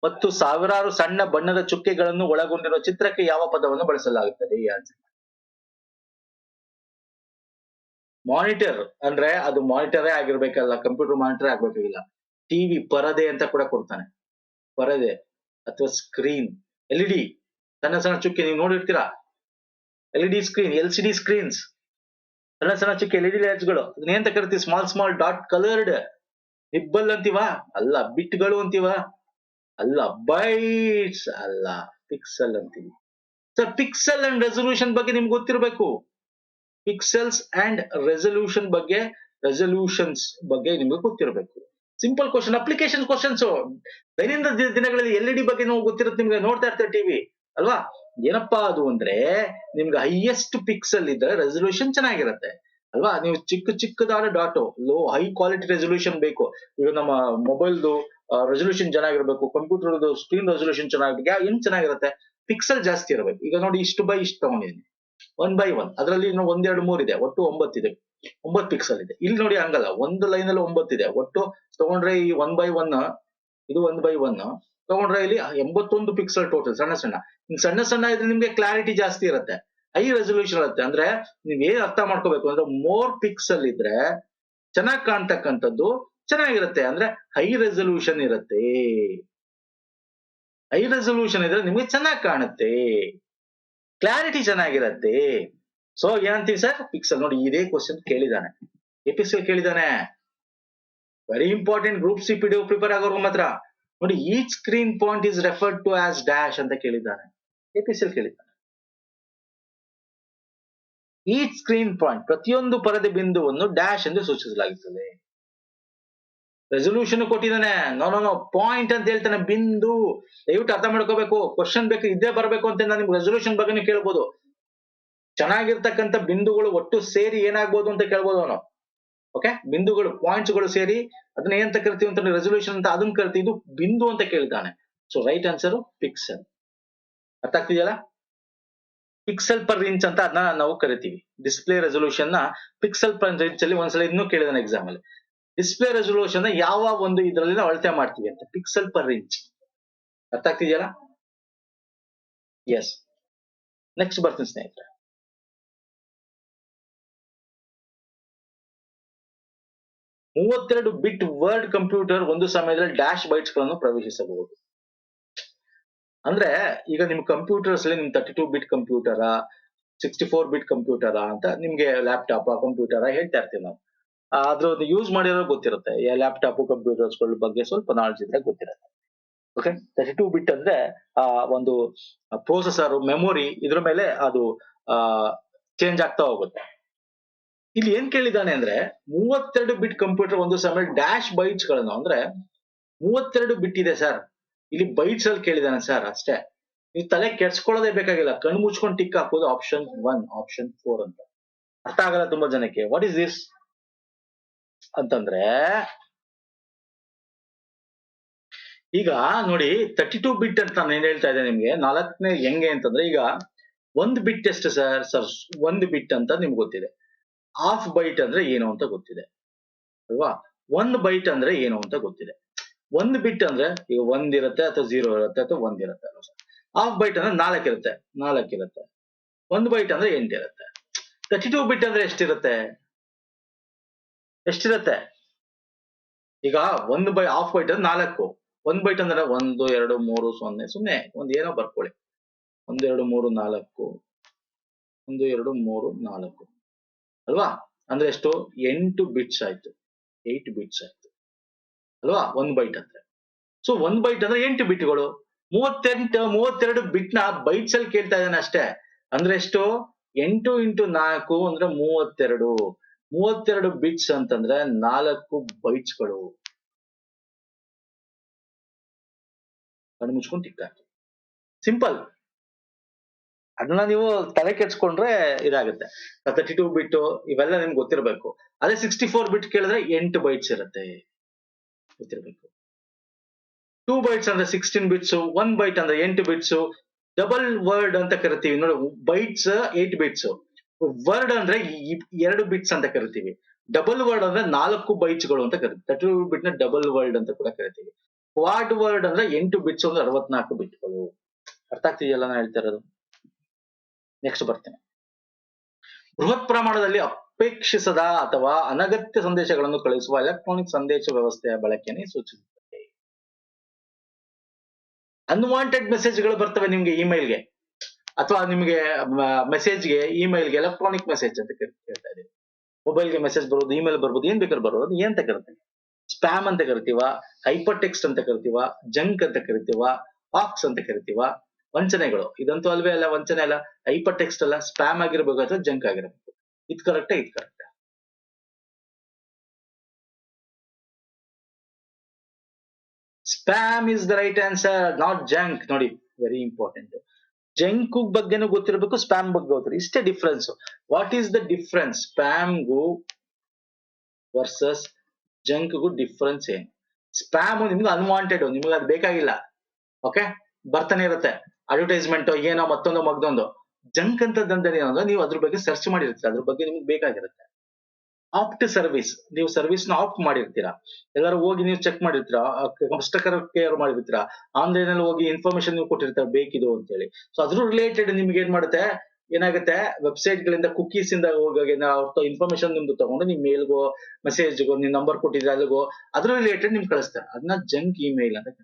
ಮತ್ತು ಸಾವಿರಾರು ಸಣ್ಣ ಬಣ್ಣದ ಚುಕ್ಕೆಗಳನ್ನು ಒಳಗೊಂಡಿರುವ ಚಿತ್ರಕ್ಕೆ ಯಾವ ಪದವನ್ನು ಬಳಸಲಾಗುತ್ತದೆ? ಮಾನಿಟರ್ ಅಂದ್ರೆ ಅದು ಮಾನಿಟರೇ ಆಗಿರ್ಬೇಕಲ್ಲ, ಕಂಪ್ಯೂಟರ್ ಮಾನಿಟರ್ ಆಗ್ಬೇಕಾಗಿಲ್ಲ. ಟಿವಿ ಪರದೆ ಅಂತ ಕೂಡ ಕೊಡ್ತಾನೆ, ಪರದೆ ಅಥವಾ ಸ್ಕ್ರೀನ್. LED ಸಣ್ಣ ಸಣ್ಣ ಚುಕ್ಕೆ ನೀವು ನೋಡಿರ್ತೀರಾ, LED ಸ್ಕ್ರೀನ್, LCD ಸ್ಕ್ರೀನ್ಸ್, ಸಣ್ಣ ಸಣ್ಣ ಚುಕ್ಕೆ LED ಲೈಟ್ಸ್ಗಳು. ಅದನ್ನ ಏನ್ ಕರಿತೀವಿ? ಸ್ಮಾಲ್ ಡಾಟ್ ಕಲರ್ಡ್ ರಿಬ್ಬಲ್ ಅಂತೀವ? ಅಲ್ಲ. ಬಿಟ್ಗಳು ಅಂತೀವ? ಅಲ್ಲ. ಬೈಟ್ಸ್ ಅಲ್ಲ, ಪಿಕ್ಸೆಲ್ ಅಂತೀವಿ. ಸರ್, ಪಿಕ್ಸೆಲ್ ಅಂಡ್ ರೆಸಲ್ಯೂಷನ್ ಬಗ್ಗೆ ನಿಮ್ಗೆ ಗೊತ್ತಿರಬೇಕು. ಪಿಕ್ಸೆಲ್ಸ್ ಅಂಡ್ ರೆಸಲ್ಯೂಷನ್ಸ್ ಬಗ್ಗೆ ನಿಮ್ಗೆ ಗೊತ್ತಿರಬೇಕು. Simple question, application questions. ದೈನಂದಿನ ದಿನಗಳಲ್ಲಿ LED ಬಗ್ಗೆ ನಾವು ಗೊತ್ತಿರುತ್ತೆ, ನಿಮ್ಗೆ ನೋಡ್ತಾ ಇರ್ತಾರೆ ಟಿವಿ ಅಲ್ವಾ? ಏನಪ್ಪಾ ಅದು ಅಂದ್ರೆ, ನಿಮ್ಗೆ ಹೈಯೆಸ್ಟ್ ಪಿಕ್ಸೆಲ್ ಇದ್ರೆ ರೆಸಲ್ಯೂಷನ್ ಚೆನ್ನಾಗಿರುತ್ತೆ ಅಲ್ವಾ? ನೀವು ಚಿಕ್ಕದಾದ ಡಾಟು, ಹೈ ಕ್ವಾಲಿಟಿ ರೆಸಲ್ಯೂಷನ್ ಬೇಕು. ಈಗ ನಮ್ಮ ಮೊಬೈಲ್ದು ರೆಸಲ್ಯೂಷನ್ ಚೆನ್ನಾಗಿರ್ಬೇಕು, ಕಂಪ್ಯೂಟರ್ದು ಸ್ಕ್ರೀನ್ ರೆಸಲ್ಯೂಷನ್ ಚೆನ್ನಾಗಿರ್ಬೇಕು. ಏನ್ ಚೆನ್ನಾಗಿರುತ್ತೆ? ಪಿಕ್ಸೆಲ್ ಜಾಸ್ತಿ ಇರಬೇಕು. ಈಗ ನೋಡಿ, ಇಷ್ಟು ಬೈ ಇಷ್ಟು ತಗೊಂಡಿದ್ದೀನಿ, 1 × 1, ಅದರಲ್ಲಿ ಇನ್ನು 1, 2, 3 ಇದೆ, ಒಟ್ಟು 9 ಇದೆ, 9 ಪಿಕ್ಸೆಲ್ ಇದೆ. ಇಲ್ಲಿ ನೋಡಿ ಹಂಗಲ್ಲ, ಒಂದು ಲೈನ್ ಅಲ್ಲಿ 9 ಇದೆ ಒಟ್ಟು. ತಗೊಂಡ್ರೆ ಈ 1 × 1, ಇದು 1 × 1 ತಗೊಂಡ್ರೆ ಇಲ್ಲಿ 81 ಪಿಕ್ಸೆಲ್ ಟೋಟಲ್, ಸಣ್ಣ ಸಣ್ಣ. ಸಣ್ಣ ಸಣ್ಣ ಇದ್ರೆ ನಿಮ್ಗೆ ಕ್ಲಾರಿಟಿ ಜಾಸ್ತಿ ಇರುತ್ತೆ, ಹೈ ರೆಸಲ್ಯೂಷನ್ ಇರುತ್ತೆ. ಅಂದ್ರೆ ನೀವ್ ಏನ್ ಅರ್ಥ ಮಾಡ್ಕೋಬೇಕು ಅಂದ್ರೆ, ಮೋರ್ ಪಿಕ್ಸೆಲ್ ಇದ್ರೆ ಚೆನ್ನಾಗಿ ಕಾಣ್ತಕ್ಕಂಥದ್ದು ಚೆನ್ನಾಗಿರುತ್ತೆ, ಅಂದ್ರೆ ಹೈ ರೆಸಲ್ಯೂಷನ್ ಇರುತ್ತೆ. ಹೈ ರೆಸಲ್ಯೂಷನ್ ಇದ್ರೆ ನಿಮ್ಗೆ ಚೆನ್ನಾಗಿ ಕಾಣುತ್ತೆ, ಕ್ಲಾರಿಟಿ ಚೆನ್ನಾಗಿರತ್ತೆ. ಸೊ ಏನಂತೀವಿ ಸರ್? ಪಿಕ್ಸೆಲ್. ನೋಡಿ, ಇದೇ ಕ್ವಶನ್ ಕೇಳಿದಾನೆ, APSC ಕೇಳಿದಾನೆ, very important. Group C PDO prepare ಆಗೋರ್ಗು ಮಾತ್ರ. ನೋಡಿ, each screen point is referred to as dash ಅಂತ ಕೇಳಿದ್ದಾನೆ, APSC ಕೇಳಿದ್ದಾನೆ. ಈಚ್ ಸ್ಕ್ರೀನ್ ಪಾಯಿಂಟ್, ಪ್ರತಿಯೊಂದು ಪರದೆ ಬಿಂದುವನ್ನು ಡ್ಯಾಶ್ ಎಂದು ಸೂಚಿಸಲಾಗುತ್ತದೆ. ರೆಸಲ್ಯೂಷನ್ ಕೊಟ್ಟಿದ್ದಾನೆ, ನೋ ಪಾಯಿಂಟ್ ಅಂತ ಹೇಳ್ತಾನೆ, ಬಿಂದು. ದಯವಿಟ್ಟು ಅರ್ಥ ಮಾಡ್ಕೋಬೇಕು. ಕ್ವಶನ್ ಬೇಕು ಇದೇ ಬರಬೇಕು ಅಂತ ನಾನು ನಿಮ್ಗೆ ರೆಸಲ್ಯೂಷನ್ ಬಗ್ಗೆ ಕೇಳ್ಬೋದು. ಚೆನ್ನಾಗಿರ್ತಕ್ಕಂಥ ಬಿಂದುಗಳು ಒಟ್ಟು ಸೇರಿ ಏನಾಗ್ಬೋದು ಅಂತ ಕೇಳ್ಬೋದು ಅವನು. ಓಕೆ, ಬಿಂದುಗಳು, ಪಾಯಿಂಟ್ಸ್ ಗಳು ಸೇರಿ ಅದನ್ನ ಏನಂತ ಕರಿತೀವಿ ಅಂತ, ರೆಸಲ್ಯೂಷನ್ ಅಂತ ಅದನ್ನ ಕರಿತೀವಿ. ಇದು ಬಿಂದು ಅಂತ ಕೇಳಿದ್ದಾನೆ. So right answer pixel. ಅರ್ಥ ಆಗ್ತಿದೆಯಲ್ಲ? ಪಿಕ್ಸೆಲ್ ಪರ್ ಇಂಚ್ ಅಂತ ಅದನ್ನ ನಾವು ಕರಿತೀವಿ. ಡಿಸ್ಪ್ಲೇ ರೆಸಲ್ಯೂಷನ್ ನ ಪಿಕ್ಸೆಲ್ ಪರ್ ಇಂಚ್ ಅಲ್ಲಿ ಒಂದ್ಸಲ ಇನ್ನೂ ಕೇಳಿದಾನೆ ಎಕ್ಸಾಮ್ ಅಲ್ಲಿ. ಡಿಸ್ಪ್ಲೇ ರೆಸಲ್ಯೂಷನ್ ಯಾವ ಒಂದು ಇದರಲ್ಲಿ ನಾವು ಅಳತೆ ಮಾಡ್ತೀವಿ ಅಂತ, ಪಿಕ್ಸೆಲ್ ಪರ್ ಇಂಚ್. ಅರ್ಥ ಆಗ್ತಿದೆಯಲ್ಲ? ಎಸ್. ನೆಕ್ಸ್ಟ್ ಬರ್ತೀನಿ ಸ್ನೇಹಿತರೆ. 32 ಬಿಟ್ ವರ್ಡ್ ಕಂಪ್ಯೂಟರ್ ಒಂದು ಸಮಯದಲ್ಲಿ ಡ್ಯಾಶ್ ಬೈಟ್ಸ್ ಗಳನ್ನು ಪ್ರವೇಶಿಸಬಹುದು. ಅಂದ್ರೆ ಈಗ ನಿಮ್ ಕಂಪ್ಯೂಟರ್ಸ್ ಅಲ್ಲಿ, ನಿಮ್ 32 ಬಿಟ್ ಕಂಪ್ಯೂಟರ, 64 ಬಿಟ್ ಕಂಪ್ಯೂಟರ ಅಂತ ನಿಮ್ಗೆ ಲ್ಯಾಪ್ಟಾಪ್ ಕಂಪ್ಯೂಟರ ಹೇಳ್ತಾ ಇರ್ತೀವಿ ನಾವು. ಅದ್ರದ್ದು ಯೂಸ್ ಮಾಡಿರೋ ಗೊತ್ತಿರುತ್ತೆ, ಲ್ಯಾಪ್ಟಾಪ್ ಕಂಪ್ಯೂಟರ್ಸ್ ಗಳ ಬಗ್ಗೆ ಸ್ವಲ್ಪ ನಾಲೆಜ್ ಇದ್ರೆ ಗೊತ್ತಿರುತ್ತೆ. ಓಕೆ, 32 ಬಿಟ್ ಅಂದ್ರೆ ಒಂದು ಪ್ರೊಸೆಸರ್, ಮೆಮೊರಿ, ಇದ್ರ ಮೇಲೆ ಅದು ಚೇಂಜ್ ಆಗ್ತಾ ಹೋಗುತ್ತೆ. ಇಲ್ಲಿ ಏನ್ ಕೇಳಿದಾನೆ ಅಂದ್ರೆ, 32 ಬಿಟ್ ಕಂಪ್ಯೂಟರ್ ಒಂದು ಸಮಯ ಡ್ಯಾಶ್ ಬೈಟ್ಸ್ ಗಳನ್ನು, ಅಂದ್ರೆ 32 ಬಿಟ್ ಇದೆ ಸರ್, ಇಲ್ಲಿ ಬೈಟ್ಸ್ ಅಲ್ಲಿ ಕೇಳಿದಾನೆ ಸರ್ ಅಷ್ಟೇ. ನೀವು ತಲೆ ಕೆಡ್ಸ್ಕೊಳ್ಳೋದೇ ಬೇಕಾಗಿಲ್ಲ, ಕಣ್ಣು ಮುಚ್ಕೊಂಡು ಟಿಕ್ ಹಾಕೋದು ಆಪ್ಷನ್ 1, ಆಪ್ಷನ್ 4 ಅಂತ. ಅರ್ಥ ಆಗಲ್ಲ ತುಂಬಾ ಜನಕ್ಕೆ. ವಾಟ್ ಇಸ್ ದಿಸ್ ಅಂತಂದ್ರೆ, ಈಗ ನೋಡಿ 32 ಬಿಟ್ ಅಂತ ನಾನು ಏನ್ ಹೇಳ್ತಾ ಇದ್ದೆ ನಿಮ್ಗೆ, 4ನೇ ಹೆಂಗೆ ಅಂತಂದ್ರೆ, ಈಗ 1 ಬಿಟ್ ಎಷ್ಟು ಸರ್? 1 ಬಿಟ್ ಅಂತ ನಿಮ್ಗೆ ಗೊತ್ತಿದೆ. ಹಾಫ್ ಬೈಟ್ ಅಂದ್ರೆ ಏನು ಅಂತ ಗೊತ್ತಿದೆ ಅಲ್ವಾ? 1 ಬೈಟ್ ಅಂದ್ರೆ ಏನು ಅಂತ ಗೊತ್ತಿದೆ. 1 ಬಿಟ್ ಅಂದ್ರೆ ಈಗ 1 ಇರುತ್ತೆ ಅಥವಾ 0 ಇರುತ್ತೆ ಅಥವಾ 1 ಇರುತ್ತೆ ಅಲ್ವಾ ಸರ್? ಹಾಫ್ ಬೈಟ್ ಅಂದ್ರೆ 4 ಇರುತ್ತೆ, 4 ಇರುತ್ತೆ. 1 ಬೈಟ್ ಅಂದ್ರೆ 8 ಇರುತ್ತೆ. 32 ಬಿಟ್ ಅಂದ್ರೆ ಎಷ್ಟಿರುತ್ತೆ? ಈಗ 1 ಬೈ ಹಾಫ್ ಬೈಟ್ ಅಂದ್ರೆ 4, 1 ಬೈಟ್ ಅಂದ್ರೆ 1, 2, 3, 0, ಸುಮ್ನೆ ಒಂದ್ ಏನೋ ಬರ್ಕೊಳ್ಳಿ. 1, 2, 3, 4, 1, 2, 3, 4 ಅಲ್ವಾ? ಅಂದ್ರೆ ಎಷ್ಟು? 8 ಬಿಟ್ಸ್ ಆಯ್ತು, 8 ಬಿಟ್ಸ್ ಆಯ್ತು. ಅಲ್ವಾ 1 ಬೈಟ್ ಅಂದ್ರೆ. ಸೊ 1 ಬೈಟ್ ಅಂದ್ರೆ 8 ಬಿಟ್ಗಳು. 32 ಬಿಟ್ ನ ಬೈಟ್ಸ್ ಅಲ್ಲಿ ಕೇಳ್ತಾ ಇದ್ದಾನೆ ಅಷ್ಟೇ. ಅಂದ್ರೆ ಎಷ್ಟು? 8 ಇಂಟು 4 ಅಂದ್ರೆ 32. 32 ಬಿಟ್ಸ್ ಅಂತಂದ್ರೆ 4 ಬೈಟ್ಸ್ಗಳು. ಕಣ್ಣು ಮುಚ್ಕೊಂಡು ಟಿಕ್ ಹಾಕಿ. ಸಿಂಪಲ್. ಅದನ್ನ ನೀವು ತಲೆ ಕೆಡ್ಸ್ಕೊಂಡ್ರೆ ಇದಾಗುತ್ತೆ. 32 ಬಿಟ್ ಇವೆಲ್ಲ ನಿಮ್ಗೆ ಗೊತ್ತಿರಬೇಕು. ಅದೇ 64 ಬಿಟ್ ಕೇಳಿದ್ರೆ 8 ಬೈಟ್ಸ್ ಇರುತ್ತೆ, ಗೊತ್ತಿರಬೇಕು. 2 ಬೈಟ್ಸ್ ಅಂದ್ರೆ 16 ಬಿಟ್ಸ್, 1 ಬೈಟ್ ಅಂದ್ರೆ 8 ಬಿಟ್ಸ್. ಡಬಲ್ ವರ್ಡ್ ಅಂತ ಕರಿತೀವಿ ನೋಡಿ, ಬೈಟ್ಸ್ 8 ಬಿಟ್ಸ್, ವರ್ಡ್ ಅಂದ್ರೆ 2 ಬಿಟ್ಸ್ ಅಂತ ಕರಿತೀವಿ. ಡಬಲ್ ವರ್ಡ್ ಅಂದ್ರೆ 4 ಬೈಟ್ಸ್ಗಳು ಅಂತ ಕರಿತೀವಿ. 32 ಬಿಟ್ ನ ಡಬಲ್ ವರ್ಡ್ ಅಂತ ಕೂಡ ಕರಿತೀವಿ. ಕ್ವಾಡ್ ವರ್ಡ್ ಅಂದ್ರೆ 8 ಬಿಟ್ಸ್ ಅಂದ್ರೆ 64 ಬಿಟ್ಗಳು. ಅರ್ಥ ಆಗ್ತಿದೆಯಲ್ಲ ನಾನು ಹೇಳ್ತಾ ಇರೋದು? ನೆಕ್ಸ್ಟ್ ಬರ್ತೇನೆ. ಬೃಹತ್ ಪ್ರಮಾಣದಲ್ಲಿ ಅಪೇಕ್ಷಿಸದ ಅಥವಾ ಅನಗತ್ಯ ಸಂದೇಶಗಳನ್ನು ಕಳುಹಿಸುವ ಎಲೆಕ್ಟ್ರಾನಿಕ್ ಸಂದೇಶ ವ್ಯವಸ್ಥೆಯ ಬಳಕೆಯನ್ನು ಸೂಚಿಸುತ್ತದೆ. ಅನ್ವಾಂಟೆಡ್ ಮೆಸೇಜ್ಗಳು ಬರ್ತವೆ ನಿಮ್ಗೆ ಇಮೇಲ್ಗೆ, ಅಥವಾ ನಿಮ್ಗೆ ಮೆಸೇಜ್ಗೆ, ಇಮೇಲ್ಗೆ ಎಲೆಕ್ಟ್ರಾನಿಕ್ ಮೆಸೇಜ್ ಅಂತ ಕೇಳ್ತಾ ಇದೀವಿ. ಮೊಬೈಲ್ಗೆ ಮೆಸೇಜ್ ಬರ್ಬೋದು, ಇಮೇಲ್ ಬರ್ಬೋದು, ಏನ್ ಬೇಕಾದ್ರೆ ಬರ್ಬೋದು. ಏನ್ ಅಂತ ಕರಿತೀವಿ? ಸ್ಪ್ಯಾಮ್ ಅಂತ ಕರಿತೀವ, ಹೈಪರ್ ಟೆಕ್ಸ್ಟ್ ಅಂತ ಕರಿತೀವ, ಜಂಕ್ ಅಂತ ಕರಿತೀವ, ಹಾಕ್ಸ್ ಅಂತ ಕರಿತೀವ. ವಂಚನೆಗಳು ಇದಂತೂ ಅಲ್ವೇ ಅಲ್ಲ, ವಂಚನೆ ಅಲ್ಲ, ಹೈಪರ್ ಟೆಕ್ಸ್ಟ್ ಅಲ್ಲ, ಸ್ಪ್ಯಾಮ್ ಆಗಿರ್ಬೇಕು ಅಥವಾ ಜಂಕ್ ಆಗಿರ್ಬೇಕು. ಇದು ಕರೆಕ್ಟಾ? ಇದು correct. Spam is the right answer, not junk. ನೋಡಿ, ವೆರಿ ಇಂಪಾರ್ಟೆಂಟ್. ಜಂಕ್ ಬಗ್ಗೆನೂ ಗೊತ್ತಿರಬೇಕು, ಸ್ಪ್ಯಾಮ್ ಬಗ್ಗೆ ಗೊತ್ತಿರಬೇಕು. ಇಷ್ಟೇ difference. What is the difference? ಸ್ಪ್ಯಾಮ್ಗೂ ವರ್ಸಸ್ ಜಂಕ್ಗೂ ಡಿಫ್ರೆನ್ಸ್ ಏನು? ಸ್ಪ್ಯಾಮ್ ನಿಮ್ಗೆ ಅನ್ವಾಂಟೆಡ್, ನಿಮ್ಗೆ ಅದು ಬೇಕಾಗಿಲ್ಲ. ಓಕೆ, ಬರ್ತಾನೆ ಇರುತ್ತೆ ಅಡ್ವರ್ಟೈಸ್ಮೆಂಟ್, ಏನೋ ಮತ್ತೊಂದು ಮಗ್ದೊಂದು. ಜಂಕ್ ಅಂತದಂದ್ರೆ ಏನಂದ್ರೆ ನೀವು ಅದ್ರ ಬಗ್ಗೆ ಸರ್ಚ್ ಮಾಡಿರ್ತೀರ, ಅದ್ರ ಬಗ್ಗೆ ನಿಮ್ಗೆ ಬೇಕಾಗಿರುತ್ತೆ. ಆಪ್ಟ್ ಸರ್ವಿಸ್, ನೀವು ಸರ್ವಿಸ್ ನ ಆಪ್ಟ್ ಮಾಡಿರ್ತೀರಾ, ಎಲ್ಲರೂ ಹೋಗಿ ನೀವು ಚೆಕ್ ಮಾಡಿರ್ತೀರಾ, ಕಸ್ಟಮರ್ ಕೇರ್ ಮಾಡಿರ್ತೀರಾ, ಆನ್ಲೈನ್ ಅಲ್ಲಿ ಹೋಗಿ ಇನ್ಫಾರ್ಮೇಶನ್ ನೀವು ಕೊಟ್ಟಿರ್ತೀರ ಬೇಕಿದು ಅಂತ ಹೇಳಿ. ಸೊ ಅದ್ರ ರಿಲೇಟೆಡ್ ನಿಮ್ಗೆ ಏನ್ ಮಾಡುತ್ತೆ, ಏನಾಗುತ್ತೆ, ವೆಬ್ಸೈಟ್ ಗಳಿಂದ ಕುಕೀಸ್ ಇಂದ ಹೋಗಿ ಇನ್ಫಾರ್ಮೇಶನ್ ನಿಮ್ದು ತಗೊಂಡು ನಿಮ್ ಮೇಲ್ಗೋ ಮೆಸೇಜ್ಗೋ ನಿಮ್ ನಂಬರ್ ಕೊಟ್ಟಿದ್ರೆ ಅಲ್ಲಿಗೋ ಅದ್ರ ರಿಲೇಟೆಡ್ ನಿಮ್ಗೆ ಕಳಿಸ್ತಾರೆ. ಅದನ್ನ ಜಂಕ್ ಇಮೇಲ್ ಅಂತ.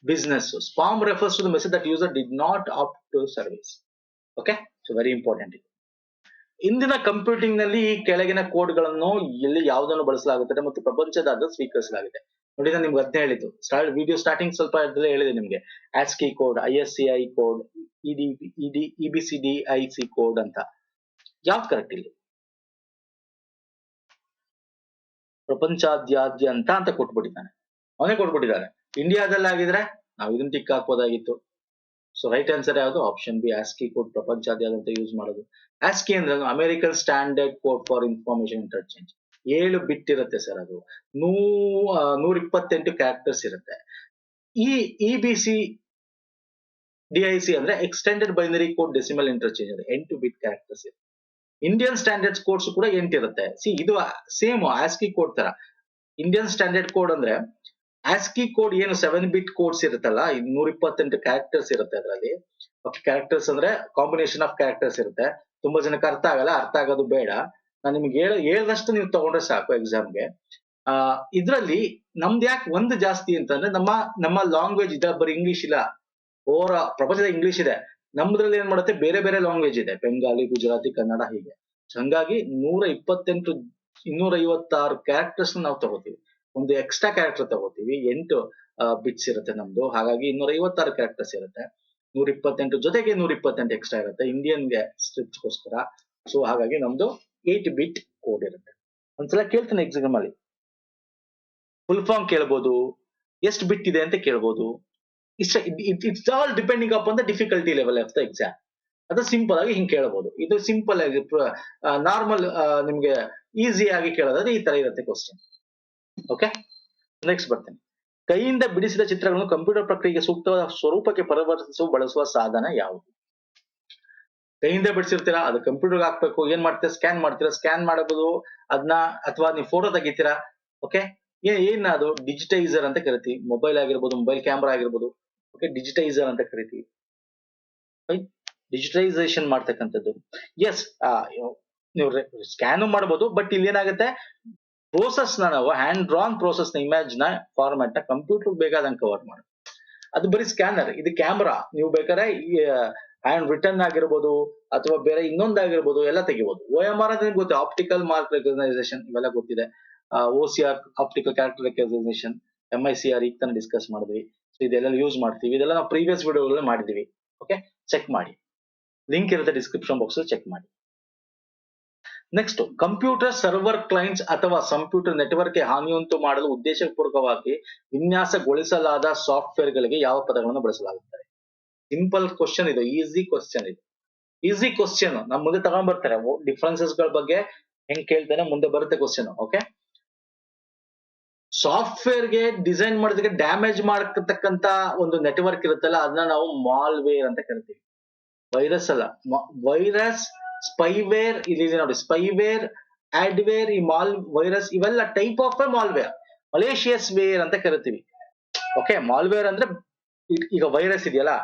Business spam refers to the message that user did not opt to service. Okay, so very important. ಇಂದಿನ ಕಂಪ್ಯೂಟಿಂಗ್ ನಲ್ಲಿ ಈ ಕೆಳಗಿನ ಕೋಡ್ ಗಳನ್ನು ಎಲ್ಲಿ ಯಾವುದನ್ನು ಬಳಸಲಾಗುತ್ತದೆ ಮತ್ತು ಪ್ರಪಂಚದಾದ್ಯಂತ ಸ್ವೀಕರಿಸಲಾಗಿದೆ. ನೋಡಿ, ನಾನು ನಿಮ್ಗೆ ಅದನ್ನೇ ಹೇಳಿದ್ದು ವಿಡಿಯೋ ಸ್ಟಾರ್ಟಿಂಗ್ ಸ್ವಲ್ಪ ಹೇಳಿದೆ ನಿಮ್ಗೆ. ASCII code, ISCI code, EBCDIC code ಅಂತ. ಯಾವ್ದು ಕರೆಕ್ಟ್ ಇಲ್ಲಿ? ಪ್ರಪಂಚಾದ್ಯಂತ ಅಂತ ಕೊಟ್ಬಿಟ್ಟಿದ್ದಾನೆ, ಅವನೇ ಕೊಟ್ಬಿಟ್ಟಿದ್ದಾರೆ. ಇಂಡಿಯಾದಲ್ಲಾಗಿದ್ರೆ ನಾವು ಇದನ್ನ ಟಿಕ್ ಹಾಕ್ಬೋದಾಗಿತ್ತು. ಸೊ ರೈಟ್ ಆನ್ಸರ್ ಯಾವುದು? ಆಪ್ಷನ್ ಬಿ, ಆಸ್ಕಿ ಕೋಡ್ ಪ್ರಪಂಚಾದ್ಯಂತ ಯೂಸ್ ಮಾಡೋದು. ಆಸ್ಕಿ ಅಂದ್ರೆ American standard code for information interchange. 7 ಬಿಟ್ ಇರುತ್ತೆ ಸರ್, ಅದು 128 ಕ್ಯಾರೆಕ್ಟರ್ಸ್ ಇರುತ್ತೆ. ಈ EBCDIC ಅಂದ್ರೆ extended binary code decimal interchange, ಅಂದ್ರೆ 8 ಬಿಟ್ ಕ್ಯಾರೆಕ್ಟರ್ಸ್ ಇರುತ್ತೆ. ಇಂಡಿಯನ್ ಸ್ಟ್ಯಾಂಡರ್ಡ್ ಕೋಡ್ಸ್ ಕೂಡ 8 ಇರುತ್ತೆ. ಇದು ಸೇಮ್ ಆಸ್ಕಿ ಕೋಡ್ ತರ. ಇಂಡಿಯನ್ ಸ್ಟ್ಯಾಂಡರ್ಡ್ ಕೋಡ್ ಅಂದ್ರೆ ಆಸ್ಕಿ ಕೋಡ್ ಏನು 7 ಬಿಟ್ ಕೋಡ್ಸ್ ಇರುತ್ತಲ್ಲ, 128 ಕ್ಯಾರೆಕ್ಟರ್ಸ್ ಇರುತ್ತೆ ಅದರಲ್ಲಿ. ಕ್ಯಾರೆಕ್ಟರ್ಸ್ ಅಂದ್ರೆ ಕಾಂಬಿನೇಷನ್ ಆಫ್ ಕ್ಯಾರೆಕ್ಟರ್ಸ್ ಇರುತ್ತೆ. ತುಂಬಾ ಜನಕ್ಕೆ ಅರ್ಥ ಆಗಲ್ಲ, ಅರ್ಥ ಆಗೋದು ಬೇಡ. ನಾನು ನಿಮ್ಗೆ ಹೇಳ್ದಷ್ಟು ನೀವು ತಗೊಂಡ್ರೆ ಸಾಕು ಎಕ್ಸಾಮ್ಗೆ. ಇದ್ರಲ್ಲಿ ನಮ್ದು ಯಾಕೆ ಒಂದು ಜಾಸ್ತಿ ಅಂತಂದ್ರೆ, ನಮ್ಮ ಲ್ಯಾಂಗ್ವೇಜ್ ಇದೆ, ಬರೀ ಇಂಗ್ಲಿಷ್ ಇಲ್ಲ, ಪ್ರಪಂಚದ ಇಂಗ್ಲಿಷ್ ಇದೆ. ನಮ್ದ್ರಲ್ಲಿ ಏನ್ ಮಾಡುತ್ತೆ, ಬೇರೆ ಬೇರೆ ಲ್ಯಾಂಗ್ವೇಜ್ ಇದೆ, ಬೆಂಗಾಲಿ, ಗುಜರಾತಿ, ಕನ್ನಡ, ಹೀಗೆ. ಹಂಗಾಗಿ 128 256 ಕ್ಯಾರೆಕ್ಟರ್ಸ್ ನಾವು ತಗೋತೀವಿ. ಒಂದು ಎಕ್ಸ್ಟ್ರಾ ಕ್ಯಾರೆಕ್ಟರ್ ತಗೋತೀವಿ. 8 ಬಿಟ್ಸ್ ಇರುತ್ತೆ ನಮ್ದು, ಹಾಗಾಗಿ 256 ಕ್ಯಾರೆಕ್ಟರ್ಸ್ ಇರುತ್ತೆ. 128 ಜೊತೆಗೆ 128 ಎಕ್ಸ್ಟ್ರಾ ಇರುತ್ತೆ ಇಂಡಿಯನ್ಗೆ ಸ್ಕ್ರಿಪ್ಟ್ಗೋಸ್ಕರ. ಸೊ ಹಾಗಾಗಿ ನಮ್ದು 8 ಬಿಟ್ ಕೋಡ್ ಇರುತ್ತೆ. ಒಂದ್ಸಲ ಕೇಳ್ತಾನೆ ಎಕ್ಸಾಮ್ ಅಲ್ಲಿ, ಫುಲ್ ಫಾರ್ಮ್ ಕೇಳ್ಬೋದು, ಎಷ್ಟು ಬಿಟ್ ಇದೆ ಅಂತ ಕೇಳ್ಬೋದು. It's all depending upon the difficulty level of the exam. ಅದು ಸಿಂಪಲ್ ಆಗಿ ಹಿಂಗ್ ಕೇಳಬಹುದು. ಇದು ಸಿಂಪಲ್ ಆಗಿ ನಾರ್ಮಲ್ ನಿಮ್ಗೆ ಈಸಿ ಆಗಿ ಕೇಳೋದಾದ್ರೆ ಈ ತರ ಇರುತ್ತೆ ಕ್ವಶನ್. ಓಕೆ, ನೆಕ್ಸ್ಟ್ ಬರ್ತೇನೆ. ಕೈಯಿಂದ ಬಿಡಿಸಿದ ಚಿತ್ರಗಳನ್ನು ಕಂಪ್ಯೂಟರ್ ಪ್ರಕ್ರಿಯೆಗೆ ಸೂಕ್ತವಾದ ಸ್ವರೂಪಕ್ಕೆ ಪರಿವರ್ತಿಸಲು ಬಳಸುವ ಸಾಧನ ಯಾವುದು? ಕೈಯಿಂದ ಬಿಡಿಸಿರ್ತೀರಾ, ಅದು ಕಂಪ್ಯೂಟರ್ಗೆ ಹಾಕ್ಬೇಕು. ಏನ್ ಮಾಡ್ತೀರಾ? ಸ್ಕ್ಯಾನ್ ಮಾಡ್ತೀರಾ. ಸ್ಕ್ಯಾನ್ ಮಾಡಬಹುದು ಅದನ್ನ, ಅಥವಾ ನೀವು ಫೋಟೋ ತೆಗಿತೀರಾ. ಓಕೆ, ಏನ್ ಅದು? ಡಿಜಿಟೈಸರ್ ಅಂತ ಕರಿತೀವಿ. ಮೊಬೈಲ್ ಆಗಿರ್ಬೋದು, ಮೊಬೈಲ್ ಕ್ಯಾಮ್ರಾ ಆಗಿರ್ಬೋದು. ಓಕೆ, ಡಿಜಿಟೈಸರ್ ಅಂತ ಕರಿತೀವಿ. ಡಿಜಿಟೈಸೇಷನ್ ಮಾಡ್ತಕ್ಕಂಥದ್ದು. ಎಸ್, ನೀವು ಸ್ಕ್ಯಾನ್ ಮಾಡಬಹುದು, ಬಟ್ ಇಲ್ಲಿ ಏನಾಗುತ್ತೆ, ಪ್ರೋಸೆಸ್ ನಾವು ಹ್ಯಾಂಡ್ ಡ್ರಾನ್ ಪ್ರೋಸೆಸ್ ನ ಇಮೇಜ್ ನ ಫಾರ್ಮ್ಯಾಟ್ ನ ಕಂಪ್ಯೂಟರ್ ಬೇಕಾದಂಗೆ ಕವರ್ ಮಾಡುತ್ತೆ. ಅದು ಬರೀ ಸ್ಕ್ಯಾನರ್. ಇದು ಕ್ಯಾಮ್ರಾ. ನೀವು ಬೇಕಾದ್ರೆ ಹ್ಯಾಂಡ್ ರಿಟರ್ನ್ ಆಗಿರ್ಬೋದು ಅಥವಾ ಬೇರೆ ಇನ್ನೊಂದಾಗಿರ್ಬೋದು, ಎಲ್ಲ ತೆಗಿಬಹುದು. OMR ಅಂದ್ರೆ ಗೊತ್ತು, ಆಪ್ಟಿಕಲ್ ಮಾರ್ಕ್ ರೆಕಗ್ನೈಸೇಷನ್, ಇವೆಲ್ಲ ಗೊತ್ತಿದೆ. OCR optical character recognition, MICR ಈಗ ತಾನೇ ಡಿಸ್ಕಸ್ ಮಾಡಿದ್ವಿ. ಸೊ ಇದೆಲ್ಲ ಯೂಸ್ ಮಾಡ್ತೀವಿ, ಇದೆಲ್ಲ ನಾವು ಪ್ರೀವಿಯಸ್ ವಿಡಿಯೋಗಳಲ್ಲಿ ಮಾಡಿದೀವಿ. ಓಕೆ, ಚೆಕ್ ಮಾಡಿ, ಲಿಂಕ್ ಇರುತ್ತೆ ಡಿಸ್ಕ್ರಿಪ್ಷನ್ ಬಾಕ್ಸ್ ಅಲ್ಲಿ, ಚೆಕ್ ಮಾಡಿ. ನೆಕ್ಸ್ಟ್, ಕಂಪ್ಯೂಟರ್ ಸರ್ವರ್ ಕ್ಲೈಂಟ್ಸ್ ಅಥವಾ ಕಂಪ್ಯೂಟರ್ ನೆಟ್ವರ್ಕ್ ಗೆ ಹಾನಿಯುಂಟು ಮಾಡಲು ಉದ್ದೇಶಪೂರ್ವಕವಾಗಿ ವಿನ್ಯಾಸಗೊಳಿಸಲಾದ ಸಾಫ್ಟ್ವೇರ್ ಗಳಿಗೆ ಯಾವ ಪದಗಳನ್ನು ಬಳಸಲಾಗುತ್ತದೆ? ಸಿಂಪಲ್ ಕ್ವಶನ್ ಇದು, ಈಸಿ ಕ್ವಶನ್ ಇದು, ಈಸಿ ಕ್ವಶನ್. ನಮ್ಮ ಮುಂದೆ ತಗೊಂಡ್ ಬರ್ತಾರೆ ಡಿಫರೆನ್ಸಸ್ ಗಳ ಬಗ್ಗೆ ಹೆಂಗ್ ಕೇಳ್ತಾನೆ, ಮುಂದೆ ಬರುತ್ತೆ ಕ್ವಶನ್. ಓಕೆ, ಸಾಫ್ಟ್ವೇರ್ ಗೆ ಡಿಸೈನ್ ಮಾಡೋದಕ್ಕೆ ಡ್ಯಾಮೇಜ್ ಮಾಡತಕ್ಕಂತ ಒಂದು ನೆಟ್ವರ್ಕ್ ಇರುತ್ತಲ್ಲ, ಅದನ್ನ ನಾವು ಮಾಲ್ವೇರ್ ಅಂತ ಕರಿತೀವಿ. ವೈರಸ್ ಅಲ್ಲ, ವೈರಸ್, ಸ್ಪೈವೇರ್, ಇಲ್ಲಿ ನೋಡಿ ಸ್ಪೈವೇರ್, ಆಡ್ವೇರ್, ಈ ವೈರಸ್ ಇವೆಲ್ಲ ಟೈಪ್ ಆಫ್ ಮಾಲ್ವೇರ್. ಮಲೇಷಿಯಸ್ ವೇರ್ ಅಂತ ಕರಿತೀವಿ. ಓಕೆ, ಮಾಲ್ವೇರ್ ಅಂದ್ರೆ ಈಗ ವೈರಸ್ ಇದೆಯಲ್ಲ,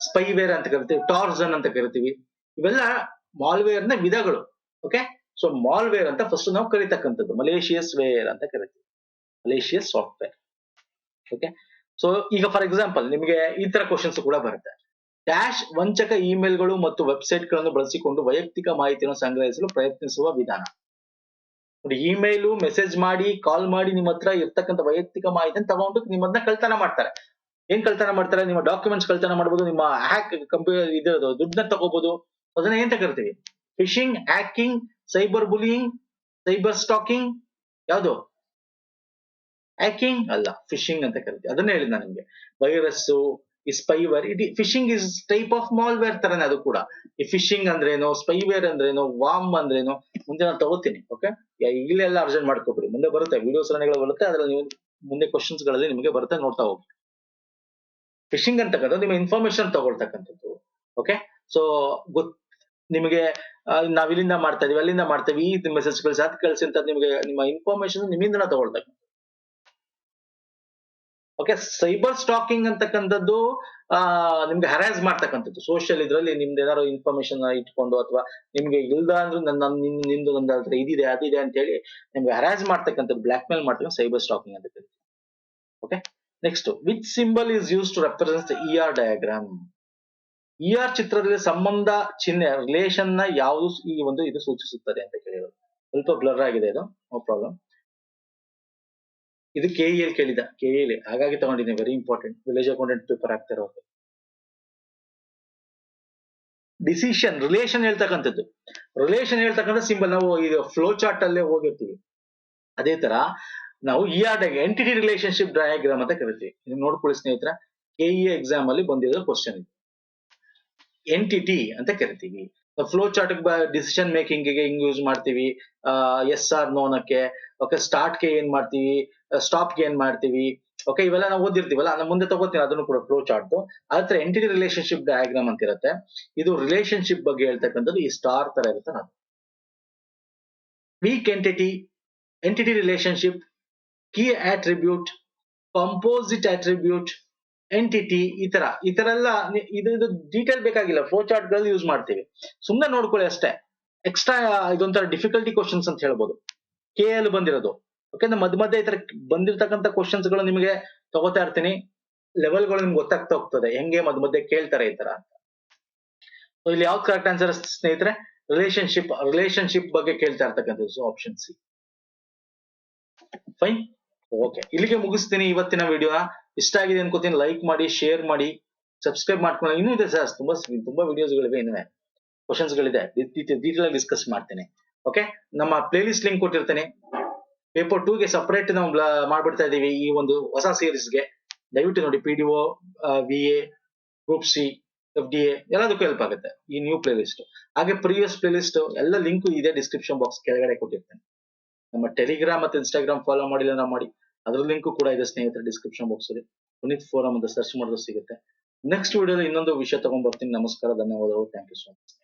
ಸ್ಪೈವೇರ್ ಅಂತ ಕರಿತೀವಿ, ಟಾರ್ಸನ್ ಅಂತ ಕರಿತೀವಿ. ಇವೆಲ್ಲ ಮಾಲ್ವೇರ್ ನ ವಿಧಗಳು. ಓಕೆ, ಸೊ ಮಾಲ್ವೇರ್ ಅಂತ ಫಸ್ಟ್ ನಾವು ಕರಿತಕ್ಕಂಥದ್ದು, ಮಲೇಷಿಯಸ್ ವೇರ್ ಅಂತ ಕರಿತೀವಿ, ಮಲೇಷಿಯಸ್ ಸಾಫ್ಟ್ವೇರ್. ಓಕೆ, ಸೊ ಈಗ ಫಾರ್ ಎಕ್ಸಾಂಪಲ್ ನಿಮಗೆ ಈ ತರ ಕ್ವಶನ್ಸ್ ಕೂಡ ಬರುತ್ತೆ. ಡ್ಯಾಶ್ ವಂಚಕ ಇಮೇಲ್ಗಳು ಮತ್ತು ವೆಬ್ಸೈಟ್ ಗಳನ್ನು ಬಳಸಿಕೊಂಡು ವೈಯಕ್ತಿಕ ಮಾಹಿತಿಯನ್ನು ಸಂಗ್ರಹಿಸಲು ಪ್ರಯತ್ನಿಸುವ ವಿಧಾನ. ನೋಡಿ, ಇಮೇಲ್ ಮೆಸೇಜ್ ಮಾಡಿ, ಕಾಲ್ ಮಾಡಿ ನಿಮ್ಮ ಹತ್ರ ಇರ್ತಕ್ಕಂಥ ವೈಯಕ್ತಿಕ ಮಾಹಿತಿಯನ್ನು ತಗೊಂಡು ನಿಮ್ಮನ್ನ ಕಳ್ತನ ಮಾಡ್ತಾರೆ. ಏನ್ ಕಳ್ತನ ಮಾಡ್ತಾರೆ? ನಿಮ್ಮ ಡಾಕ್ಯುಮೆಂಟ್ಸ್ ಕಳ್ತನ ಮಾಡಬಹುದು, ನಿಮ್ಮ ಹ್ಯಾಕ್ ಇದಿರೋದು ದುಡ್ಡನ್ನ ತಗೋಬಹುದು. ಅದನ್ನ ಏನ್ ಕರಿತೀವಿ? Phishing, hacking, cyber bullying, cyber stalking. ಯಾವುದು? ಹ್ಯಾಕಿಂಗ್ ಅಲ್ಲ, ಫಿಶಿಂಗ್ ಅಂತ ಕರಿತೀವಿ. ಅದನ್ನೇ ಹೇಳಿದ್ ನಾನು ನಿಮ್ಗೆ. ವೈರಸ್, ಈ spyware, phishing is type of malware ತರನೇ ಅದು ಕೂಡ. ಈ ಫಿಶಿಂಗ್ ಅಂದ್ರೇನು, ಸ್ಪೈವೇರ್ ಅಂದ್ರೇನು, ವಾಮ್ ಅಂದ್ರೇನು, ಮುಂದೆ ನಾನು ತಗೋತೀನಿ. ಓಕೆ, ಇಲ್ಲೆಲ್ಲ ಅರ್ಜೆಂಟ್ ಮಾಡ್ಕೋಬಿಡಿ, ಮುಂದೆ ಬರುತ್ತೆ ವಿಡಿಯೋ ಸರಣಿಗಳು ಬರುತ್ತೆ, ಅದ್ರಲ್ಲಿ ನೀವು ಮುಂದೆ ಕ್ವಶನ್ಸ್ ಗಳಲ್ಲಿ ನಿಮಗೆ ಬರುತ್ತೆ, ನೋಡ್ತಾ ಹೋಗಿ. ಫಿಶಿಂಗ್ ಅಂತಕ್ಕಂಥದ್ದು ನಿಮ್ಮ ಇನ್ಫಾರ್ಮೇಶನ್ ತಗೊಳ್ತಕ್ಕಂಥದ್ದು. ಓಕೆ, ಸೊ ನಿಮಗೆ ನಾವ್ ಇಲ್ಲಿಂದ ಮಾಡ್ತಾ ಇದೀವಿ, ಅಲ್ಲಿಂದ ಮಾಡ್ತೇವೆ, ಈ ಮೆಸೇಜ್ ಕಳಿಸಿ, ಅದು ಕಳಿಸಿ ಅಂತ ನಿಮಗೆ ನಿಮ್ಮ ಇನ್ಫಾರ್ಮೇಶನ್ ನಿಮ್ಮಿಂದ ತಗೊಳ್ತಕ್ಕಂಥ. ಓಕೆ, ಸೈಬರ್ ಸ್ಟಾಕಿಂಗ್ ಅಂತಕ್ಕಂಥದ್ದು ನಿಮ್ಗೆ ಹರಾಜ್ ಮಾಡ್ತಕ್ಕಂಥದ್ದು. ಸೋಷಿಯಲ್ ಇದ್ರಲ್ಲಿ ನಿಮ್ದು ಏನಾದ್ರು ಇನ್ಫಾರ್ಮೇಶನ್ ಇಟ್ಕೊಂಡು, ಅಥವಾ ನಿಮ್ಗೆ ಇಲ್ದ ಅಂದ್ರೆ ನಿಂದು ನನ್ನ ಹತ್ರ ಇದಿದೆ ಅದಿದೆ ಅಂತ ಹೇಳಿ ನಿಮ್ಗೆ ಹರಾಜ್ ಮಾಡ್ತಕ್ಕಂಥದ್ದು, ಬ್ಲಾಕ್ ಮೇಲ್ ಮಾಡ್ತಕ್ಕಂಥ ಸೈಬರ್ ಸ್ಟಾಕಿಂಗ್ ಅಂತ ಕರಿತೀವಿ. Okay, next, which symbol is use to represent ER diagram? ER ಚಿತ್ರದಲ್ಲಿ ಸಂಬಂಧ ಚಿಹ್ನೆ, ರಿಲೇಷನ್ ನ ಯಾವುದು ಈ ಒಂದು ಇದು ಸೂಚಿಸುತ್ತದೆ ಅಂತ ಕೇಳಿರೋದು. ಸ್ವಲ್ಪ ಬ್ಲರ್ ಆಗಿದೆ ಇದು, ನೋ ಪ್ರಾಬ್ಲಮ್. ಇದು KEL ಕೇಳಿದ, KEL ಹಾಗಾಗಿ ತಗೊಂಡಿದ್ದೀನಿ, very important, village accountant paper ಆಗ್ತಿರೋ. ಡಿಸಿಷನ್, ರಿಲೇಷನ್ ಹೇಳ್ತಕ್ಕಂಥದ್ದು, ರಿಲೇಷನ್ ಹೇಳ್ತಕ್ಕಂಥ ಸಿಂಬಲ್ ನಾವು ಈಗ ಫ್ಲೋ ಚಾರ್ಟ್ ಅಲ್ಲೇ ಹೋಗಿರ್ತೀವಿ. ಅದೇ ತರ ನಾವು ER ಎಂಟಿಟಿ ರಿಲೇಶನ್ಶಿಪ್ ಡಯಾಗ್ರಾಮ್ ಅಂತ ಕರಿತೀವಿ. ನೀವು ನೋಡ್ಕೊಳ್ಳಿ ಸ್ನೇಹಿತರ, KE ಎಕ್ಸಾಮ್ ಅಲ್ಲಿ ಬಂದಿರೋ ಕ್ವಶನ್ ಇದು. ಎಂಟಿಟಿ ಅಂತ ಕರಿತೀವಿ. ಫ್ಲೋ ಚಾರ್ಟ್ ಡಿಸಿಷನ್ ಮೇಕಿಂಗ್ ಗೆ ಹಿಂಗ್ ಯೂಸ್ ಮಾಡ್ತೀವಿ. ಎಸ್ ಆರ್ ನೋನಕ್ಕೆ. ಓಕೆ, ಸ್ಟಾರ್ಟ್ ಗೆ ಏನ್ ಮಾಡ್ತೀವಿ, ಸ್ಟಾಪ್ ಗೆ ಏನ್ ಮಾಡ್ತೀವಿ. ಓಕೆ, ಇವೆಲ್ಲ ನಾವು ಓದಿರ್ತೀವಲ್ಲ, ನಾನು ಮುಂದೆ ತಗೋತೀನಿ ಅದನ್ನು ಕೂಡ ಫ್ಲೋ ಚಾರ್ಟ್. ಅದ್ರ ಎಂಟಿಟಿ ರಿಲೇಶನ್ಶಿಪ್ ಡಯಾಗ್ರಾಮ್ ಅಂತ ಇರುತ್ತೆ. ಇದು ರಿಲೇಶನ್ಶಿಪ್ ಬಗ್ಗೆ ಹೇಳ್ತಕ್ಕಂಥದ್ದು ಈ ಸ್ಟಾರ್ ತರ ಇರುತ್ತೆ. ನಾನು weak entity relationship, key attribute, composite attribute, entity, ಈ ತರ ಎಲ್ಲ ಇದು ಡೀಟೇಲ್ ಬೇಕಾಗಿಲ್ಲ, ಫ್ಲೋ ಚಾರ್ಟ್ ಗಳಲ್ಲಿ ಯೂಸ್ ಮಾಡ್ತೀವಿ. ಸುಮ್ಮನೆ ನೋಡ್ಕೊಳ್ಳಿ ಅಷ್ಟೇ. ಎಕ್ಸ್ಟ್ರಾ ಇದೊಂಥರ ಡಿಫಿಕಲ್ಟಿ ಕ್ವಶನ್ಸ್ ಅಂತ ಹೇಳ್ಬೋದು, KL ಬಂದಿರೋದು. ಓಕೆ, ಮಧ್ಯ ಈ ತರ ಬಂದಿರತಕ್ಕಂಥ ಕ್ವಶನ್ಸ್ ಗಳು ನಿಮಗೆ ತಗೋತಾ ಇರ್ತೀನಿ. ಲೆವೆಲ್ಗಳು ನಿಮ್ಗೆ ಗೊತ್ತಾಗ್ತಾ ಹೋಗ್ತದೆ, ಹೆಂಗೆ ಮಧ್ಯೆ ಕೇಳ್ತಾರೆ ಈ ತರ ಅಂತ. ಇಲ್ಲಿ ಯಾವ್ದು ಕರೆಕ್ಟ್ ಆನ್ಸರ್ ಸ್ನೇಹಿತರೆ? ರಿಲೇಶನ್ಶಿಪ್ ಬಗ್ಗೆ ಕೇಳ್ತಾ ಇರ್ತಕ್ಕಂಥದ್ದು, ಆಪ್ಷನ್ ಸಿ. ಫೈನ್. ಓಕೆ, ಇಲ್ಲಿಗೆ ಮುಗಿಸ್ತೀನಿ ಇವತ್ತಿನ ವಿಡಿಯೋನ. ಇಷ್ಟ ಆಗಿದೆ ಅನ್ಕೋತೀನಿ, ಲೈಕ್ ಮಾಡಿ, ಶೇರ್ ಮಾಡಿ, ಸಬ್ಸ್ಕ್ರೈಬ್ ಮಾಡ್ಕೊಂಡು. ಇನ್ನೂ ಇದೆ ಸರ್, ತುಂಬಾ ವಿಡಿಯೋಸ್ಗಳಿವೆ, ಇನ್ನೂ ಕ್ವಶನ್ಸ್ ಗಳಿದೆ, ಡೀಟೇಲ್ ಆಗಿ ಡಿಸ್ಕಸ್ ಮಾಡ್ತೇನೆ. ಓಕೆ, ನಮ್ಮ ಪ್ಲೇ ಲಿಸ್ಟ್ ಲಿಂಕ್ ಕೊಟ್ಟಿರ್ತೇನೆ. ಪೇಪರ್ 2 ಗೆ ಸಪರೇಟ್ ನಾವು ಮಾಡ್ಬಿಡ್ತಾ ಇದೀವಿ ಈ ಒಂದು ಹೊಸ ಸೀರೀಸ್ಗೆ. ದಯವಿಟ್ಟು ನೋಡಿ, PDO, VA, group C, FDA ಎಲ್ಲದಕ್ಕೂ ಹೆಲ್ಪ್ ಆಗುತ್ತೆ ಈ ನ್ಯೂ ಪ್ಲೇ ಲಿಸ್ಟ್. ಹಾಗೆ ಪ್ರೀವಿಯಸ್ ಪ್ಲೇ ಲಿಸ್ಟ್ ಎಲ್ಲ ಲಿಂಕ್ ಇದೆ ಡಿಸ್ಕ್ರಿಪ್ಷನ್ ಬಾಕ್ಸ್ ಕೆಳಗಡೆ ಕೊಟ್ಟಿರ್ತೇನೆ. ನಮ್ಮ ಟೆಲಿಗ್ರಾಮ್ ಮತ್ತು ಇನ್ಸ್ಟಾಗ್ರಾಮ್ ಫಾಲೋ ಮಾಡಿಲ್ಲ ನಾವು ಮಾಡಿ, ಅದ್ರ ಲಿಂಕ್ ಕೂಡ ಇದೆ ಸ್ನೇಹಿತರೆ ಡಿಸ್ಕ್ರಿಪ್ಷನ್ ಬಾಕ್ಸ್ ಅಲ್ಲಿ. ಪುನೀತ್ ಫೋರಂ ಅಂತ ಸರ್ಚ್ ಮಾಡಿದ್ರೆ ಸಿಗುತ್ತೆ. ನೆಕ್ಸ್ಟ್ ವಿಡಿಯೋದಲ್ಲಿ ಇನ್ನೊಂದು ವಿಷಯ ತಗೊಂಡ್ ಬರ್ತೀನಿ. ನಮಸ್ಕಾರ, ಧನ್ಯವಾದಗಳು, ಥ್ಯಾಂಕ್ ಯು ಸೋ ಮಚ್.